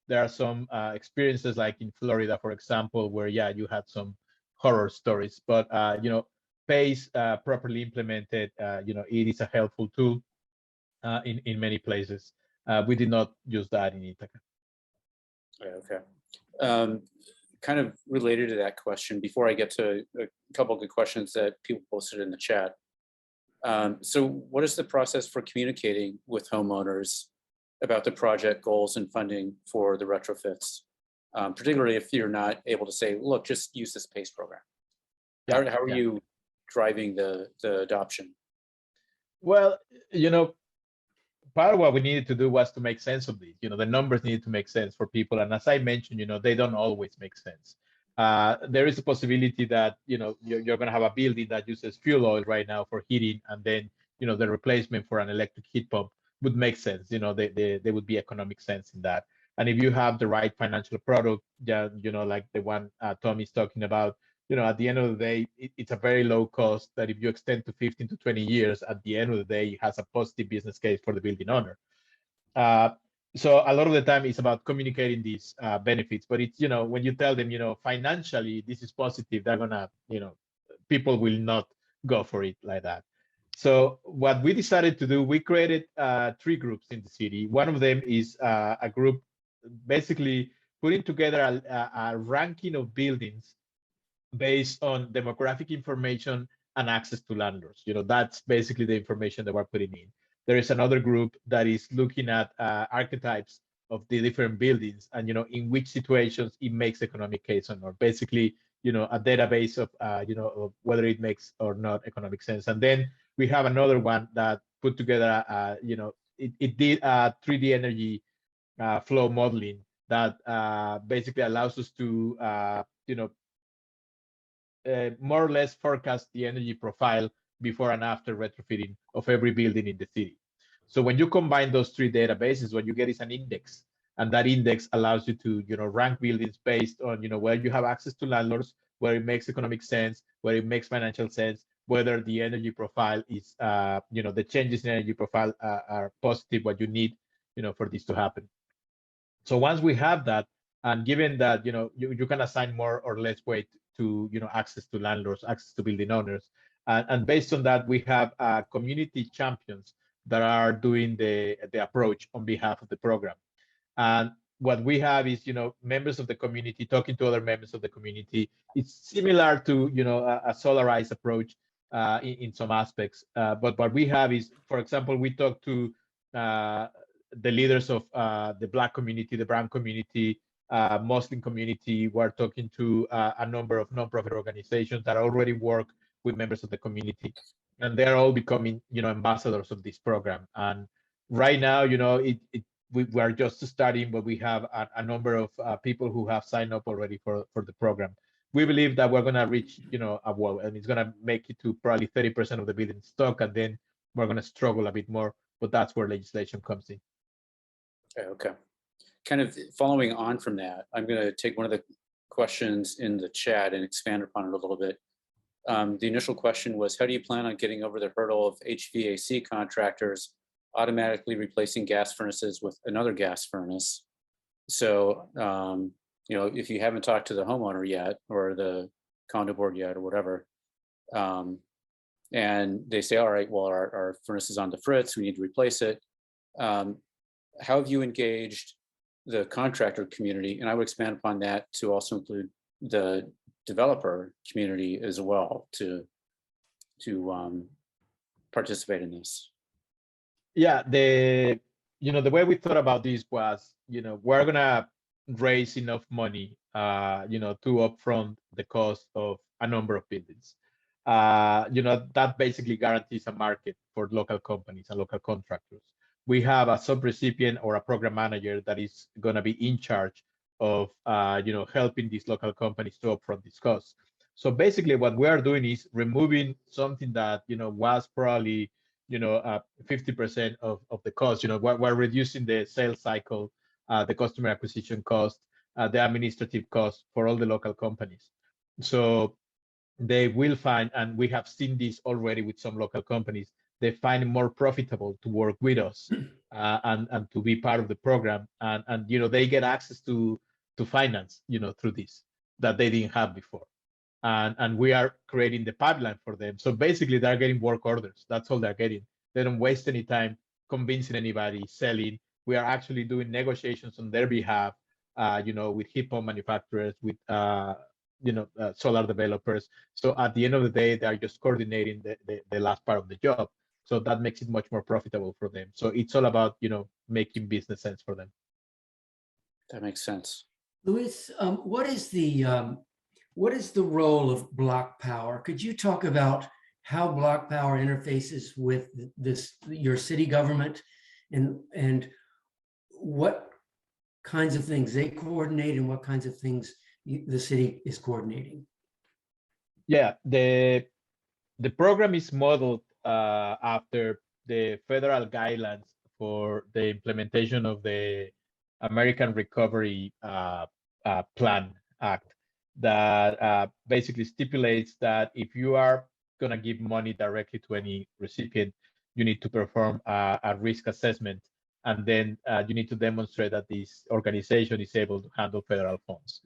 there are some experiences like in Florida, for example, where you had some horror stories, but PACE properly implemented, it is a helpful tool in many places. We did not use that in Ithaca. Okay. Kind of related to that question, before I get to a couple of good questions that people posted in the chat. So what is the process for communicating with homeowners about the project goals and funding for the retrofits, particularly if you're not able to say, look, just use this PACE program? How are you driving the adoption? Well, part of what we needed to do was to make sense of these. The numbers needed to make sense for people. And as I mentioned, they don't always make sense. There is a possibility that, you're going to have a building that uses fuel oil right now for heating, and then, the replacement for an electric heat pump would make sense. There would be economic sense in that. And if you have the right financial product, like the one Tommy's talking about, at the end of the day, it's a very low cost that if you extend to 15 to 20 years, at the end of the day, it has a positive business case for the building owner. so a lot of the time it's about communicating these benefits, but it's, when you tell them, financially this is positive, they're gonna, people will not go for it like that. So what we decided to do, we created 3 groups in the city. One of them is a group basically putting together a ranking of buildings based on demographic information and access to landlords. That's basically the information that we're putting in. There is another group that is looking at archetypes of the different buildings and, in which situations it makes economic case or not. Basically, a database of, of whether it makes or not economic sense. And then we have another one that put together, it did 3D energy flow modeling that basically allows us to, more or less forecast the energy profile before and after retrofitting of every building in the city. So when you combine those 3 databases, what you get is an index, and that index allows you to, rank buildings based on, where you have access to landlords, where it makes economic sense, where it makes financial sense, whether the energy profile is, the changes in energy profile are positive, what you need, for this to happen. So once we have that, and given that, you can assign more or less weight to, access to landlords, access to building owners. And based on that, we have community champions that are doing the approach on behalf of the program. And what we have is, members of the community talking to other members of the community. It's similar to, a solarized approach in some aspects. But what we have is, for example, we talk to the leaders of the Black community, the brown community, Muslim community. We're talking to a number of nonprofit organizations that already work with members of the community, and they're all becoming, ambassadors of this program. And right now, we are just starting, but we have a number of people who have signed up already for the program. We believe that we're going to reach, and it's going to make it to probably 30% of the building stock, and then we're going to struggle a bit more. But that's where legislation comes in. Okay. Kind of following on from that, I'm going to take one of the questions in the chat and expand upon it a little bit. The initial question was, how do you plan on getting over the hurdle of HVAC contractors automatically replacing gas furnaces with another gas furnace? So, if you haven't talked to the homeowner yet, or the condo board yet, or whatever, and they say, all right, well, our furnace is on the fritz, we need to replace it. How have you engaged the contractor community? And I would expand upon that to also include the developer community as well to participate in this. Yeah, the way we thought about this was, we're gonna raise enough money, to upfront the cost of a number of buildings. That basically guarantees a market for local companies and local contractors. We have a subrecipient or a program manager that is going to be in charge of, helping these local companies to upfront these costs. So basically what we are doing is removing something that, was probably, 50% of the cost. We're reducing the sales cycle, the customer acquisition cost, the administrative cost for all the local companies. So they will find, and we have seen this already with some local companies, they find it more profitable to work with us and to be part of the program. And they get access to finance, through this that they didn't have before. And we are creating the pipeline for them. So basically they're getting work orders. That's all they're getting. They don't waste any time convincing anybody, selling. We are actually doing negotiations on their behalf, with heat pump manufacturers, with solar developers. So at the end of the day, they are just coordinating the last part of the job. So that makes it much more profitable for them. So it's all about, making business sense for them. That makes sense. Luis, what is the role of block power? Could you talk about how block power interfaces with your city government, and what kinds of things they coordinate and what kinds of things the city is coordinating? Yeah, the program is modeled after the federal guidelines for the implementation of the American Recovery Plan Act that basically stipulates that if you are going to give money directly to any recipient, you need to perform a risk assessment and then you need to demonstrate that this organization is able to handle federal funds.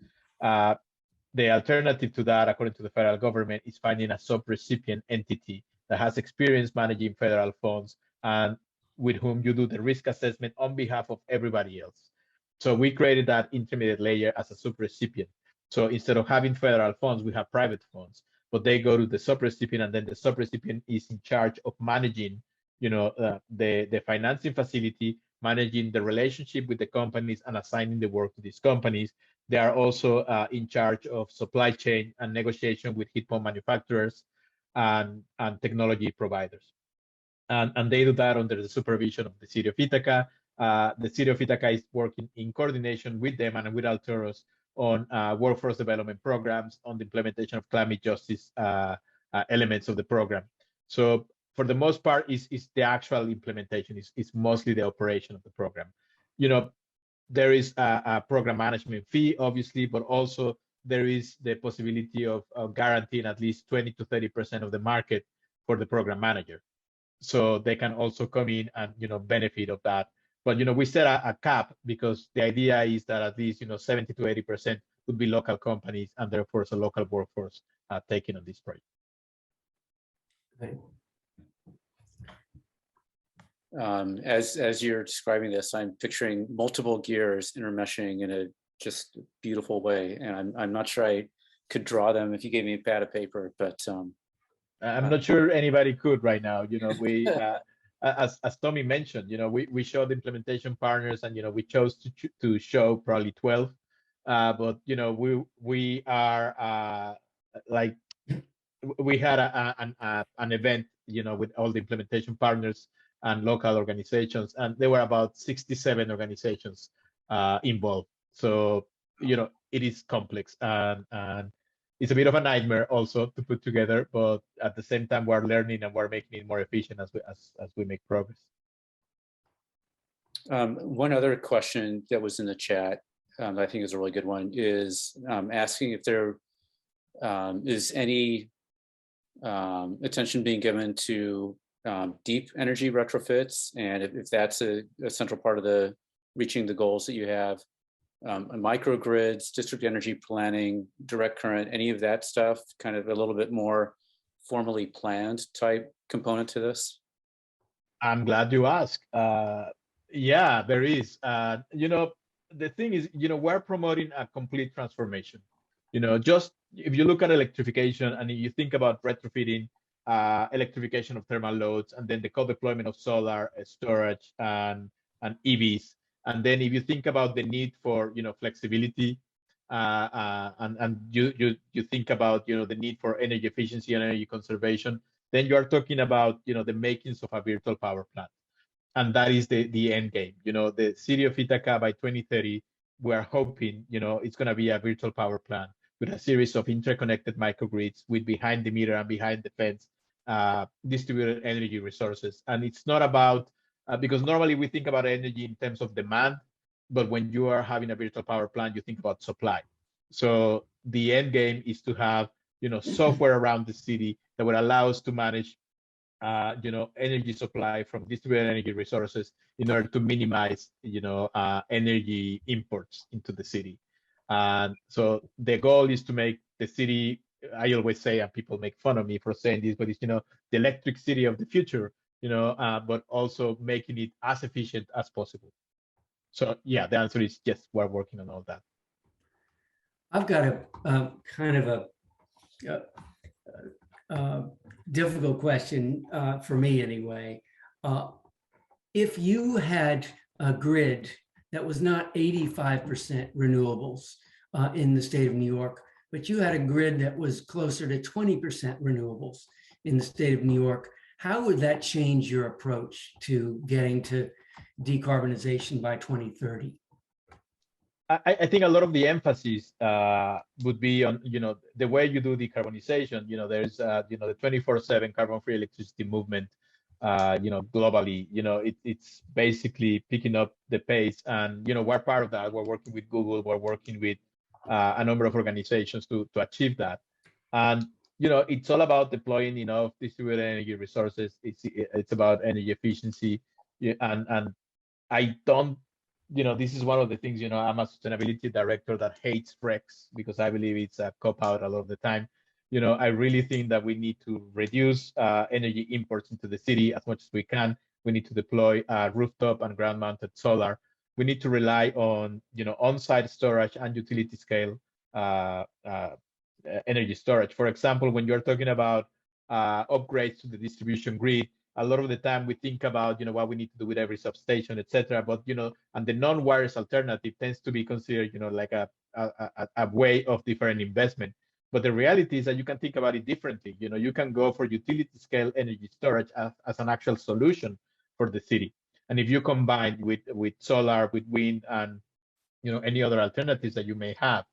The alternative to that, according to the federal government, is finding a sub-recipient entity that has experience managing federal funds and with whom you do the risk assessment on behalf of everybody else. So we created that intermediate layer as a sub-recipient. So instead of having federal funds, we have private funds, but they go to the sub-recipient, and then the sub-recipient is in charge of managing, the financing facility, managing the relationship with the companies, and assigning the work to these companies. They are also in charge of supply chain and negotiation with heat pump manufacturers and technology providers. And they do that under the supervision of the city of Ithaca. The city of Ithaca is working in coordination with them and with Alturus on workforce development programs, on the implementation of climate justice elements of the program. So for the most part, is the actual implementation, is mostly the operation of the program. There is a program management fee, obviously, but also there is the possibility of guaranteeing at least 20 to 30% of the market for the program manager. So they can also come in and benefit of that. But we set a cap because the idea is that at least 70 to 80% would be local companies, and therefore it's a local workforce taking on this project. Right. As you're describing this, I'm picturing multiple gears intermeshing in a just beautiful way, and I'm not sure I could draw them if you gave me a pad of paper, but I'm not sure anybody could right now. We as Tommy mentioned, we showed the implementation partners, and we chose to show probably 12, but we are like we had an event with all the implementation partners and local organizations, and there were about 67 organizations involved. So it is complex, and it's a bit of a nightmare also to put together, but at the same time we're learning and we're making it more efficient as we make progress. One other question that was in the chat, I think is a really good one, is asking if there is any attention being given to deep energy retrofits, and if that's a central part of the reaching the goals that you have. Microgrids, district energy planning, direct current, any of that stuff, kind of a little bit more formally planned type component to this? I'm glad you asked. Yeah, there is. The thing is, we're promoting a complete transformation. Just if you look at electrification and you think about retrofitting electrification of thermal loads, and then the co-deployment of solar storage and EVs. And then if you think about the need for flexibility, and you think about the need for energy efficiency and energy conservation, then you are talking about the makings of a virtual power plant, and that is the end game. The city of Ithaca by 2030, we are hoping it's going to be a virtual power plant with a series of interconnected microgrids with behind the meter and behind the fence distributed energy resources. And it's not about because normally we think about energy in terms of demand, but when you are having a virtual power plant, you think about supply. So the end game is to have software around the city that would allow us to manage energy supply from distributed energy resources in order to minimize energy imports into the city. And so the goal is to make the city, I always say, and people make fun of me for saying this, but it's the electric city of the future, but also making it as efficient as possible. So yeah, the answer is yes, we're working on all that. I've got a kind of a difficult question for me anyway. If you had a grid that was not 85% renewables in the state of New York, but you had a grid that was closer to 20% renewables in the state of New York, how would that change your approach to getting to decarbonization by 2030? I think a lot of the emphasis would be on, the way you do decarbonization. There's, the 24/7 carbon-free electricity movement, globally. It's basically picking up the pace, and we're part of that. We're working with Google. We're working with a number of organizations to achieve that. And it's all about deploying enough distributed energy resources. It's about energy efficiency, and I don't, this is one of the things, I'm a sustainability director that hates RECs because I believe it's a cop out a lot of the time. I really think that we need to reduce energy imports into the city as much as we can. We need to deploy rooftop and ground mounted solar. We need to rely on, on-site storage and utility scale energy storage. For example, when you're talking about upgrades to the distribution grid, a lot of the time we think about, what we need to do with every substation, etc. But, and the non-wires alternative tends to be considered, like a way of different investment. But the reality is that you can think about it differently. You can go for utility scale energy storage as an actual solution for the city. And if you combine with solar, with wind, and any other alternatives that you may have,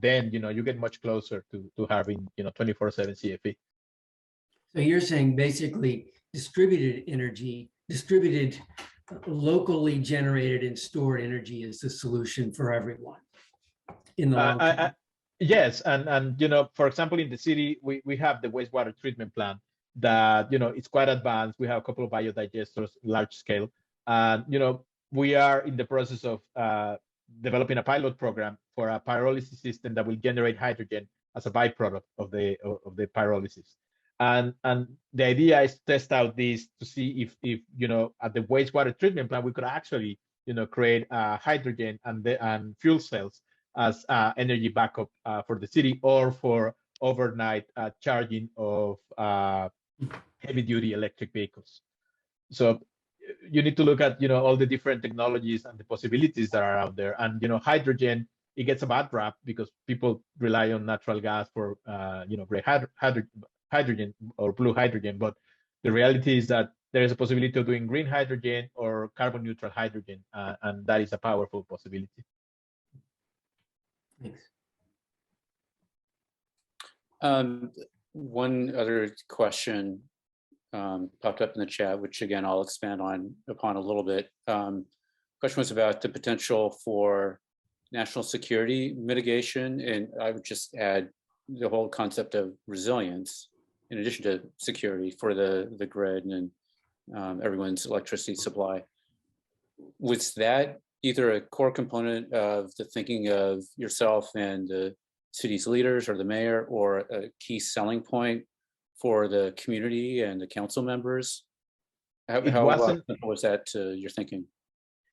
then you get much closer to having 24/7 CFE. So you're saying basically distributed energy, distributed locally generated and stored energy is the solution for everyone in the long term. Yes, and for example, in the city, we have the wastewater treatment plant that it's quite advanced. We have a couple of biodigesters, large scale, and we are in the process of developing a pilot program for a pyrolysis system that will generate hydrogen as a byproduct of the pyrolysis. And the idea is to test out this to see if at the wastewater treatment plant we could actually create hydrogen and fuel cells as energy backup for the city, or for overnight charging of heavy duty electric vehicles. So you need to look at all the different technologies and the possibilities that are out there. And hydrogen, it gets a bad rap because people rely on natural gas for gray hydrogen or blue hydrogen, but the reality is that there is a possibility of doing green hydrogen or carbon neutral hydrogen, and that is a powerful possibility. Thanks. One other question popped up in the chat, which again I'll expand upon a little bit. Question was about the potential for national security mitigation, and I would just add the whole concept of resilience in addition to security for the grid and everyone's electricity supply. Was that either a core component of the thinking of yourself and the city's leaders or the mayor, or a key selling point for the community and the council members? How was that your thinking?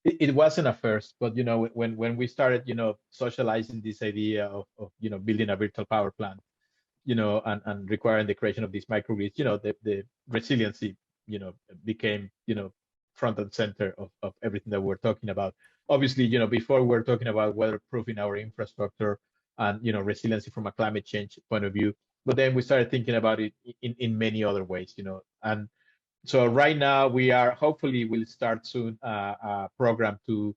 It wasn't at first, but when we started socializing this idea of building a virtual power plant, and requiring the creation of these microgrids, the resiliency became front and center of everything that we're talking about. Obviously, before we're talking about weatherproofing our infrastructure and resiliency from a climate change point of view, but then we started thinking about it in many other ways, and so right now hopefully we'll start soon a program to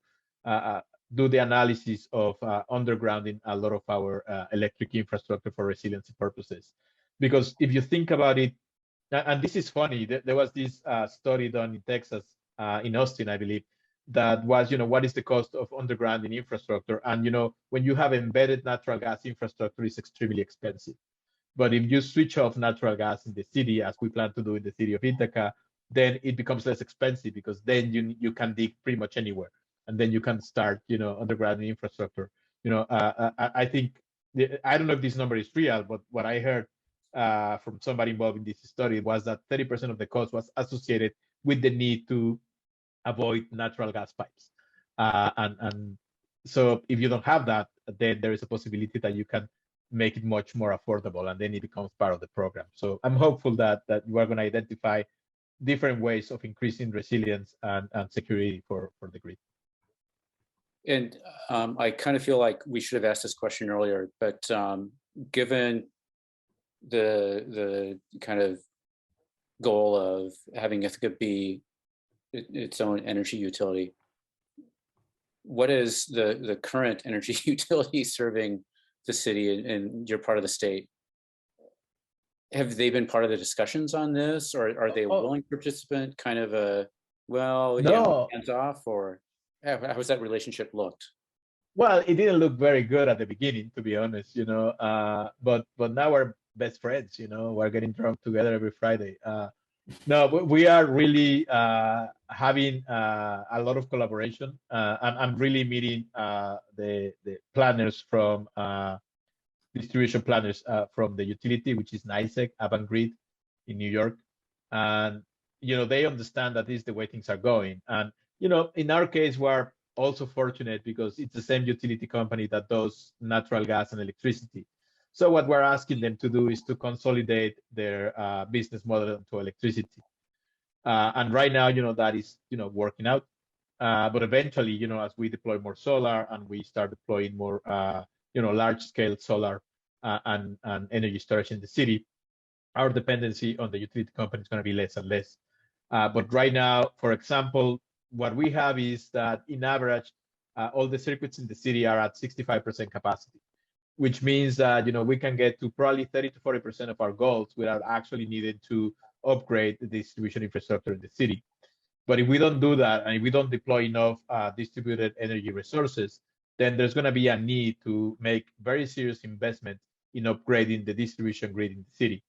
do the analysis of undergrounding a lot of our electric infrastructure for resiliency purposes. Because if you think about it, and this is funny, there was this study done in Texas, in Austin, I believe, that was, what is the cost of undergrounding infrastructure? And, when you have embedded natural gas infrastructure, it's extremely expensive. But if you switch off natural gas in the city, as we plan to do in the city of Ithaca, then it becomes less expensive, because then you can dig pretty much anywhere. And then you can start, undergrounding infrastructure. I think, I don't know if this number is real, but what I heard from somebody involved in this study was that 30% of the cost was associated with the need to avoid natural gas pipes. And so if you don't have that, then there is a possibility that you can make it much more affordable, and then it becomes part of the program. So I'm hopeful that you are going to identify different ways of increasing resilience and security for the grid. And I kind of feel like we should have asked this question earlier, but given the kind of goal of having Ithaca be its own energy utility, what is the current energy utility serving the city and your part of the state? Have they been part of the discussions on this, or are they a willing participant, kind of a, well, hands off, or how has that relationship looked? Well, it didn't look very good at the beginning, to be honest, but now we're best friends, we're getting drunk together every Friday. No, we are really having a lot of collaboration. I'm really meeting the planners from distribution planners from the utility, which is NICEC, Avangrid in New York. And, they understand that this is the way things are going. And, in our case, we're also fortunate because it's the same utility company that does natural gas and electricity. So what we're asking them to do is to consolidate their business model into electricity. And right now, that is, working out. But eventually, as we deploy more solar and we start deploying more, large scale solar and energy storage in the city, our dependency on the utility company is going to be less and less. But right now, for example, what we have is that in average, all the circuits in the city are at 65% capacity, which means that, we can get to probably 30 to 40% of our goals without actually needing to upgrade the distribution infrastructure in the city. But if we don't do that, and if we don't deploy enough distributed energy resources, then there's going to be a need to make very serious investment in upgrading the distribution grid in the city.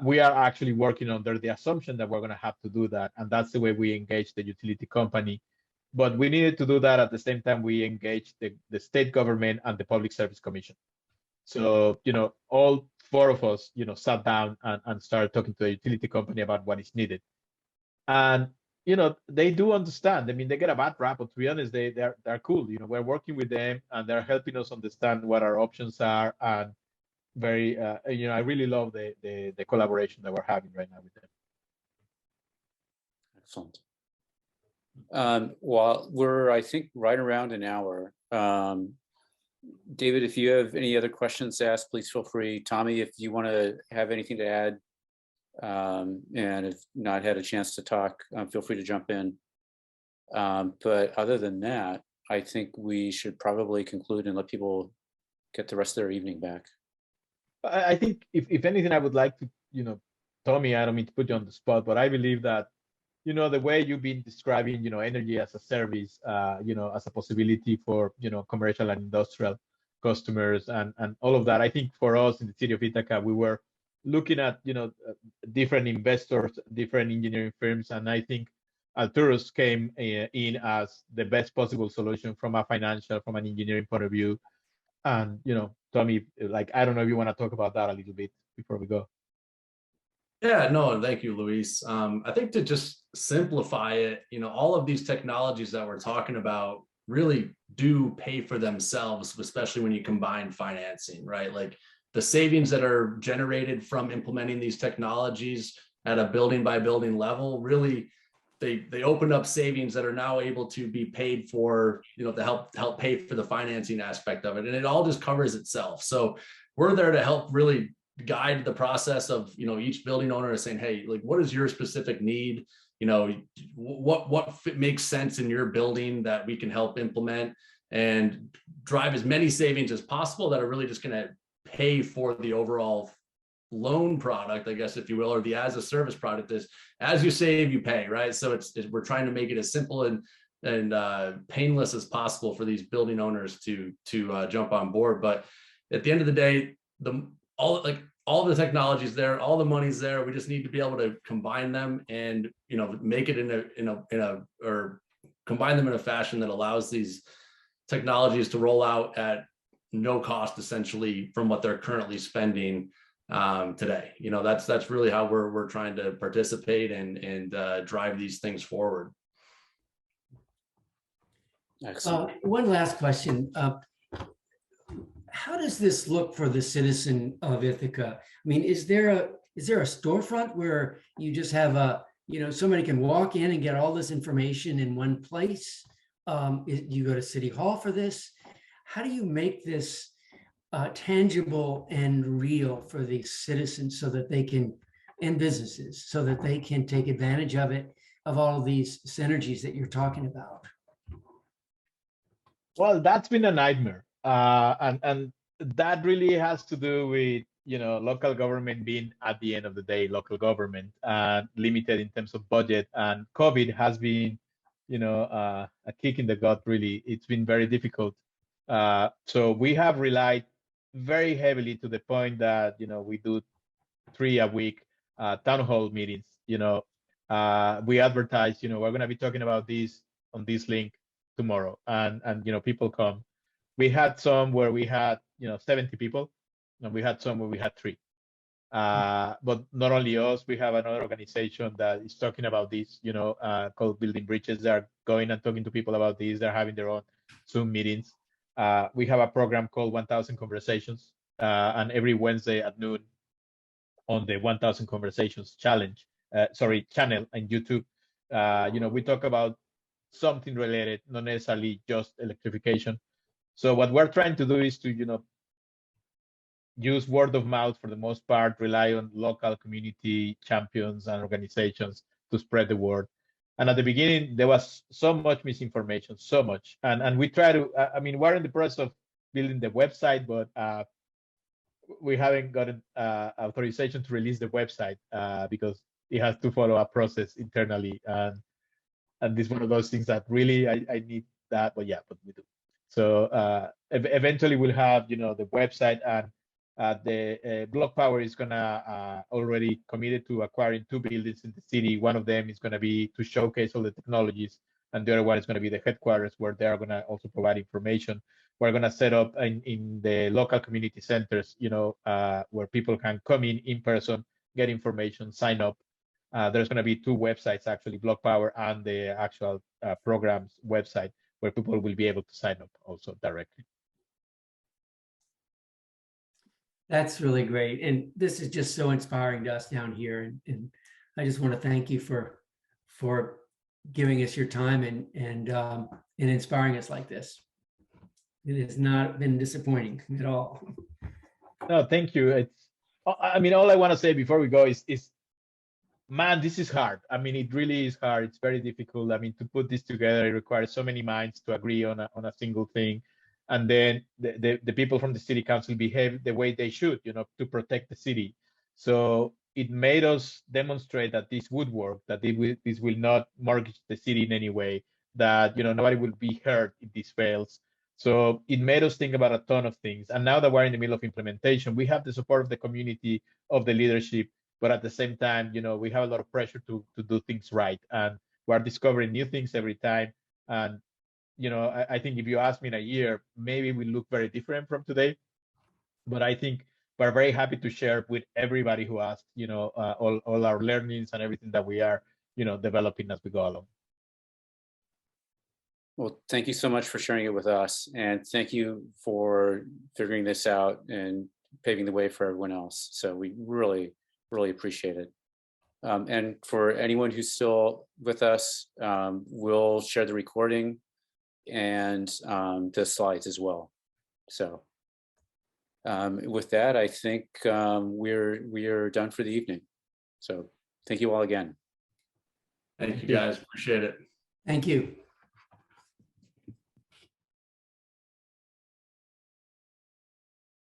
We are actually working under the assumption that we're going to have to do that, and that's the way we engage the utility company. But we needed to do that at the same time we engage the state government and the Public Service Commission. So, all four of us, sat down and started talking to the utility company about what is needed. And, they do understand. I mean, they get a bad rap, but to be honest, they're cool. We're working with them and they're helping us understand what our options are. And very, I really love the collaboration that we're having right now with them. Excellent. Well, we're, I think, right around an hour. David, if you have any other questions to ask, please feel free. Tommy, if you want to have anything to add, and if not had a chance to talk, feel free to jump in. But other than that, I think we should probably conclude and let people get the rest of their evening back. I think if anything, I would like to, Tommy, I don't mean to put you on the spot, but I believe that, the way you've been describing, energy as a service, as a possibility for, commercial and industrial customers and all of that. I think for us in the city of Ithaca, we were looking at, different investors, different engineering firms, and I think Alturus came in as the best possible solution from a financial, from an engineering point of view. And, Tommy, I don't know if you want to talk about that a little bit before we go. Yeah, no, thank you, Luis. I think to just simplify it, all of these technologies that we're talking about really do pay for themselves, especially when you combine financing, right? Like the savings that are generated from implementing these technologies at a building by building level, really, they open up savings that are now able to be paid for, to help pay for the financing aspect of it. And it all just covers itself. So we're there to help really guide the process of, each building owner is saying, hey, like, what is your specific need? What makes sense in your building that we can help implement and drive as many savings as possible that are really just going to pay for the overall loan product, I guess, if you will, or the as a service product is as you save, you pay, right? So we're trying to make it as simple and painless as possible for these building owners to jump on board. But at the end of the day, all the technology's there, all the money's there. We just need to be able to combine them and, make it or combine them in a fashion that allows these technologies to roll out at no cost, essentially, from what they're currently spending today. That's really how we're trying to participate and drive these things forward. Excellent. One last question. How does this look for the citizen of Ithaca? I mean, is there a storefront where you just have somebody can walk in and get all this information in one place? You go to City Hall for this? How do you make this tangible and real for the citizens so that they can, and businesses, so that they can take advantage of it, of all of these synergies that you're talking about? Well, that's been a nightmare. And that really has to do with, local government being, at the end of the day, local government, limited in terms of budget. And COVID has been, a kick in the gut, really. It's been very difficult. So we have relied very heavily to the point that, we do 3 a week town hall meetings we advertise, we're going to be talking about this on this link tomorrow, and people come. We had some where we had 70 people, and we had some where we had 3. But not only us, we have another organization that is talking about this, called Building Bridges. They're going and talking to people about this. They're having their own Zoom meetings. We have a program called 1000 Conversations, and every Wednesday at noon on the 1000 Conversations channel on YouTube, we talk about something related, not necessarily just electrification. So what we're trying to do is to, use word of mouth for the most part, rely on local community champions and organizations to spread the word. And at the beginning, there was so much misinformation, so much. And we try to, we're in the process of building the website, but we haven't gotten authorization to release the website because it has to follow a process internally. And this is one of those things that really I need that, but we do. So eventually we'll have, the website, and the Block Power is gonna already committed to acquiring 2 buildings in the city. One of them is gonna be to showcase all the technologies, and the other one is gonna be the headquarters, where they are gonna also provide information. We're gonna set up in the local community centers, where people can come in person, get information, sign up. There's gonna be 2 websites actually, Block Power and the actual program's website, where people will be able to sign up also directly. That's really great. And this is just so inspiring to us down here. And I just want to thank you for giving us your time and inspiring us like this. It has not been disappointing at all. No, thank you. All I want to say before we go is, man, this is hard. It really is hard. It's very difficult. To put this together, it requires so many minds to agree on a single thing. And then the people from the city council behave the way they should, to protect the city. So it made us demonstrate that this would work, that this will not mortgage the city in any way, that nobody will be hurt if this fails. So it made us think about a ton of things. And now that we're in the middle of implementation, we have the support of the community, of the leadership, but at the same time, we have a lot of pressure to do things right. And we're discovering new things every time. And I think if you ask me in a year, maybe we look very different from today. But I think we're very happy to share with everybody who asked, all our learnings and everything that we are, developing as we go along. Well, thank you so much for sharing it with us. And thank you for figuring this out and paving the way for everyone else. So we really, really appreciate it. And for anyone who's still with us, we'll share the recording and the slides as well. So with that, I think we are done for the evening. So thank you all again. Thank you guys, appreciate it. Thank you.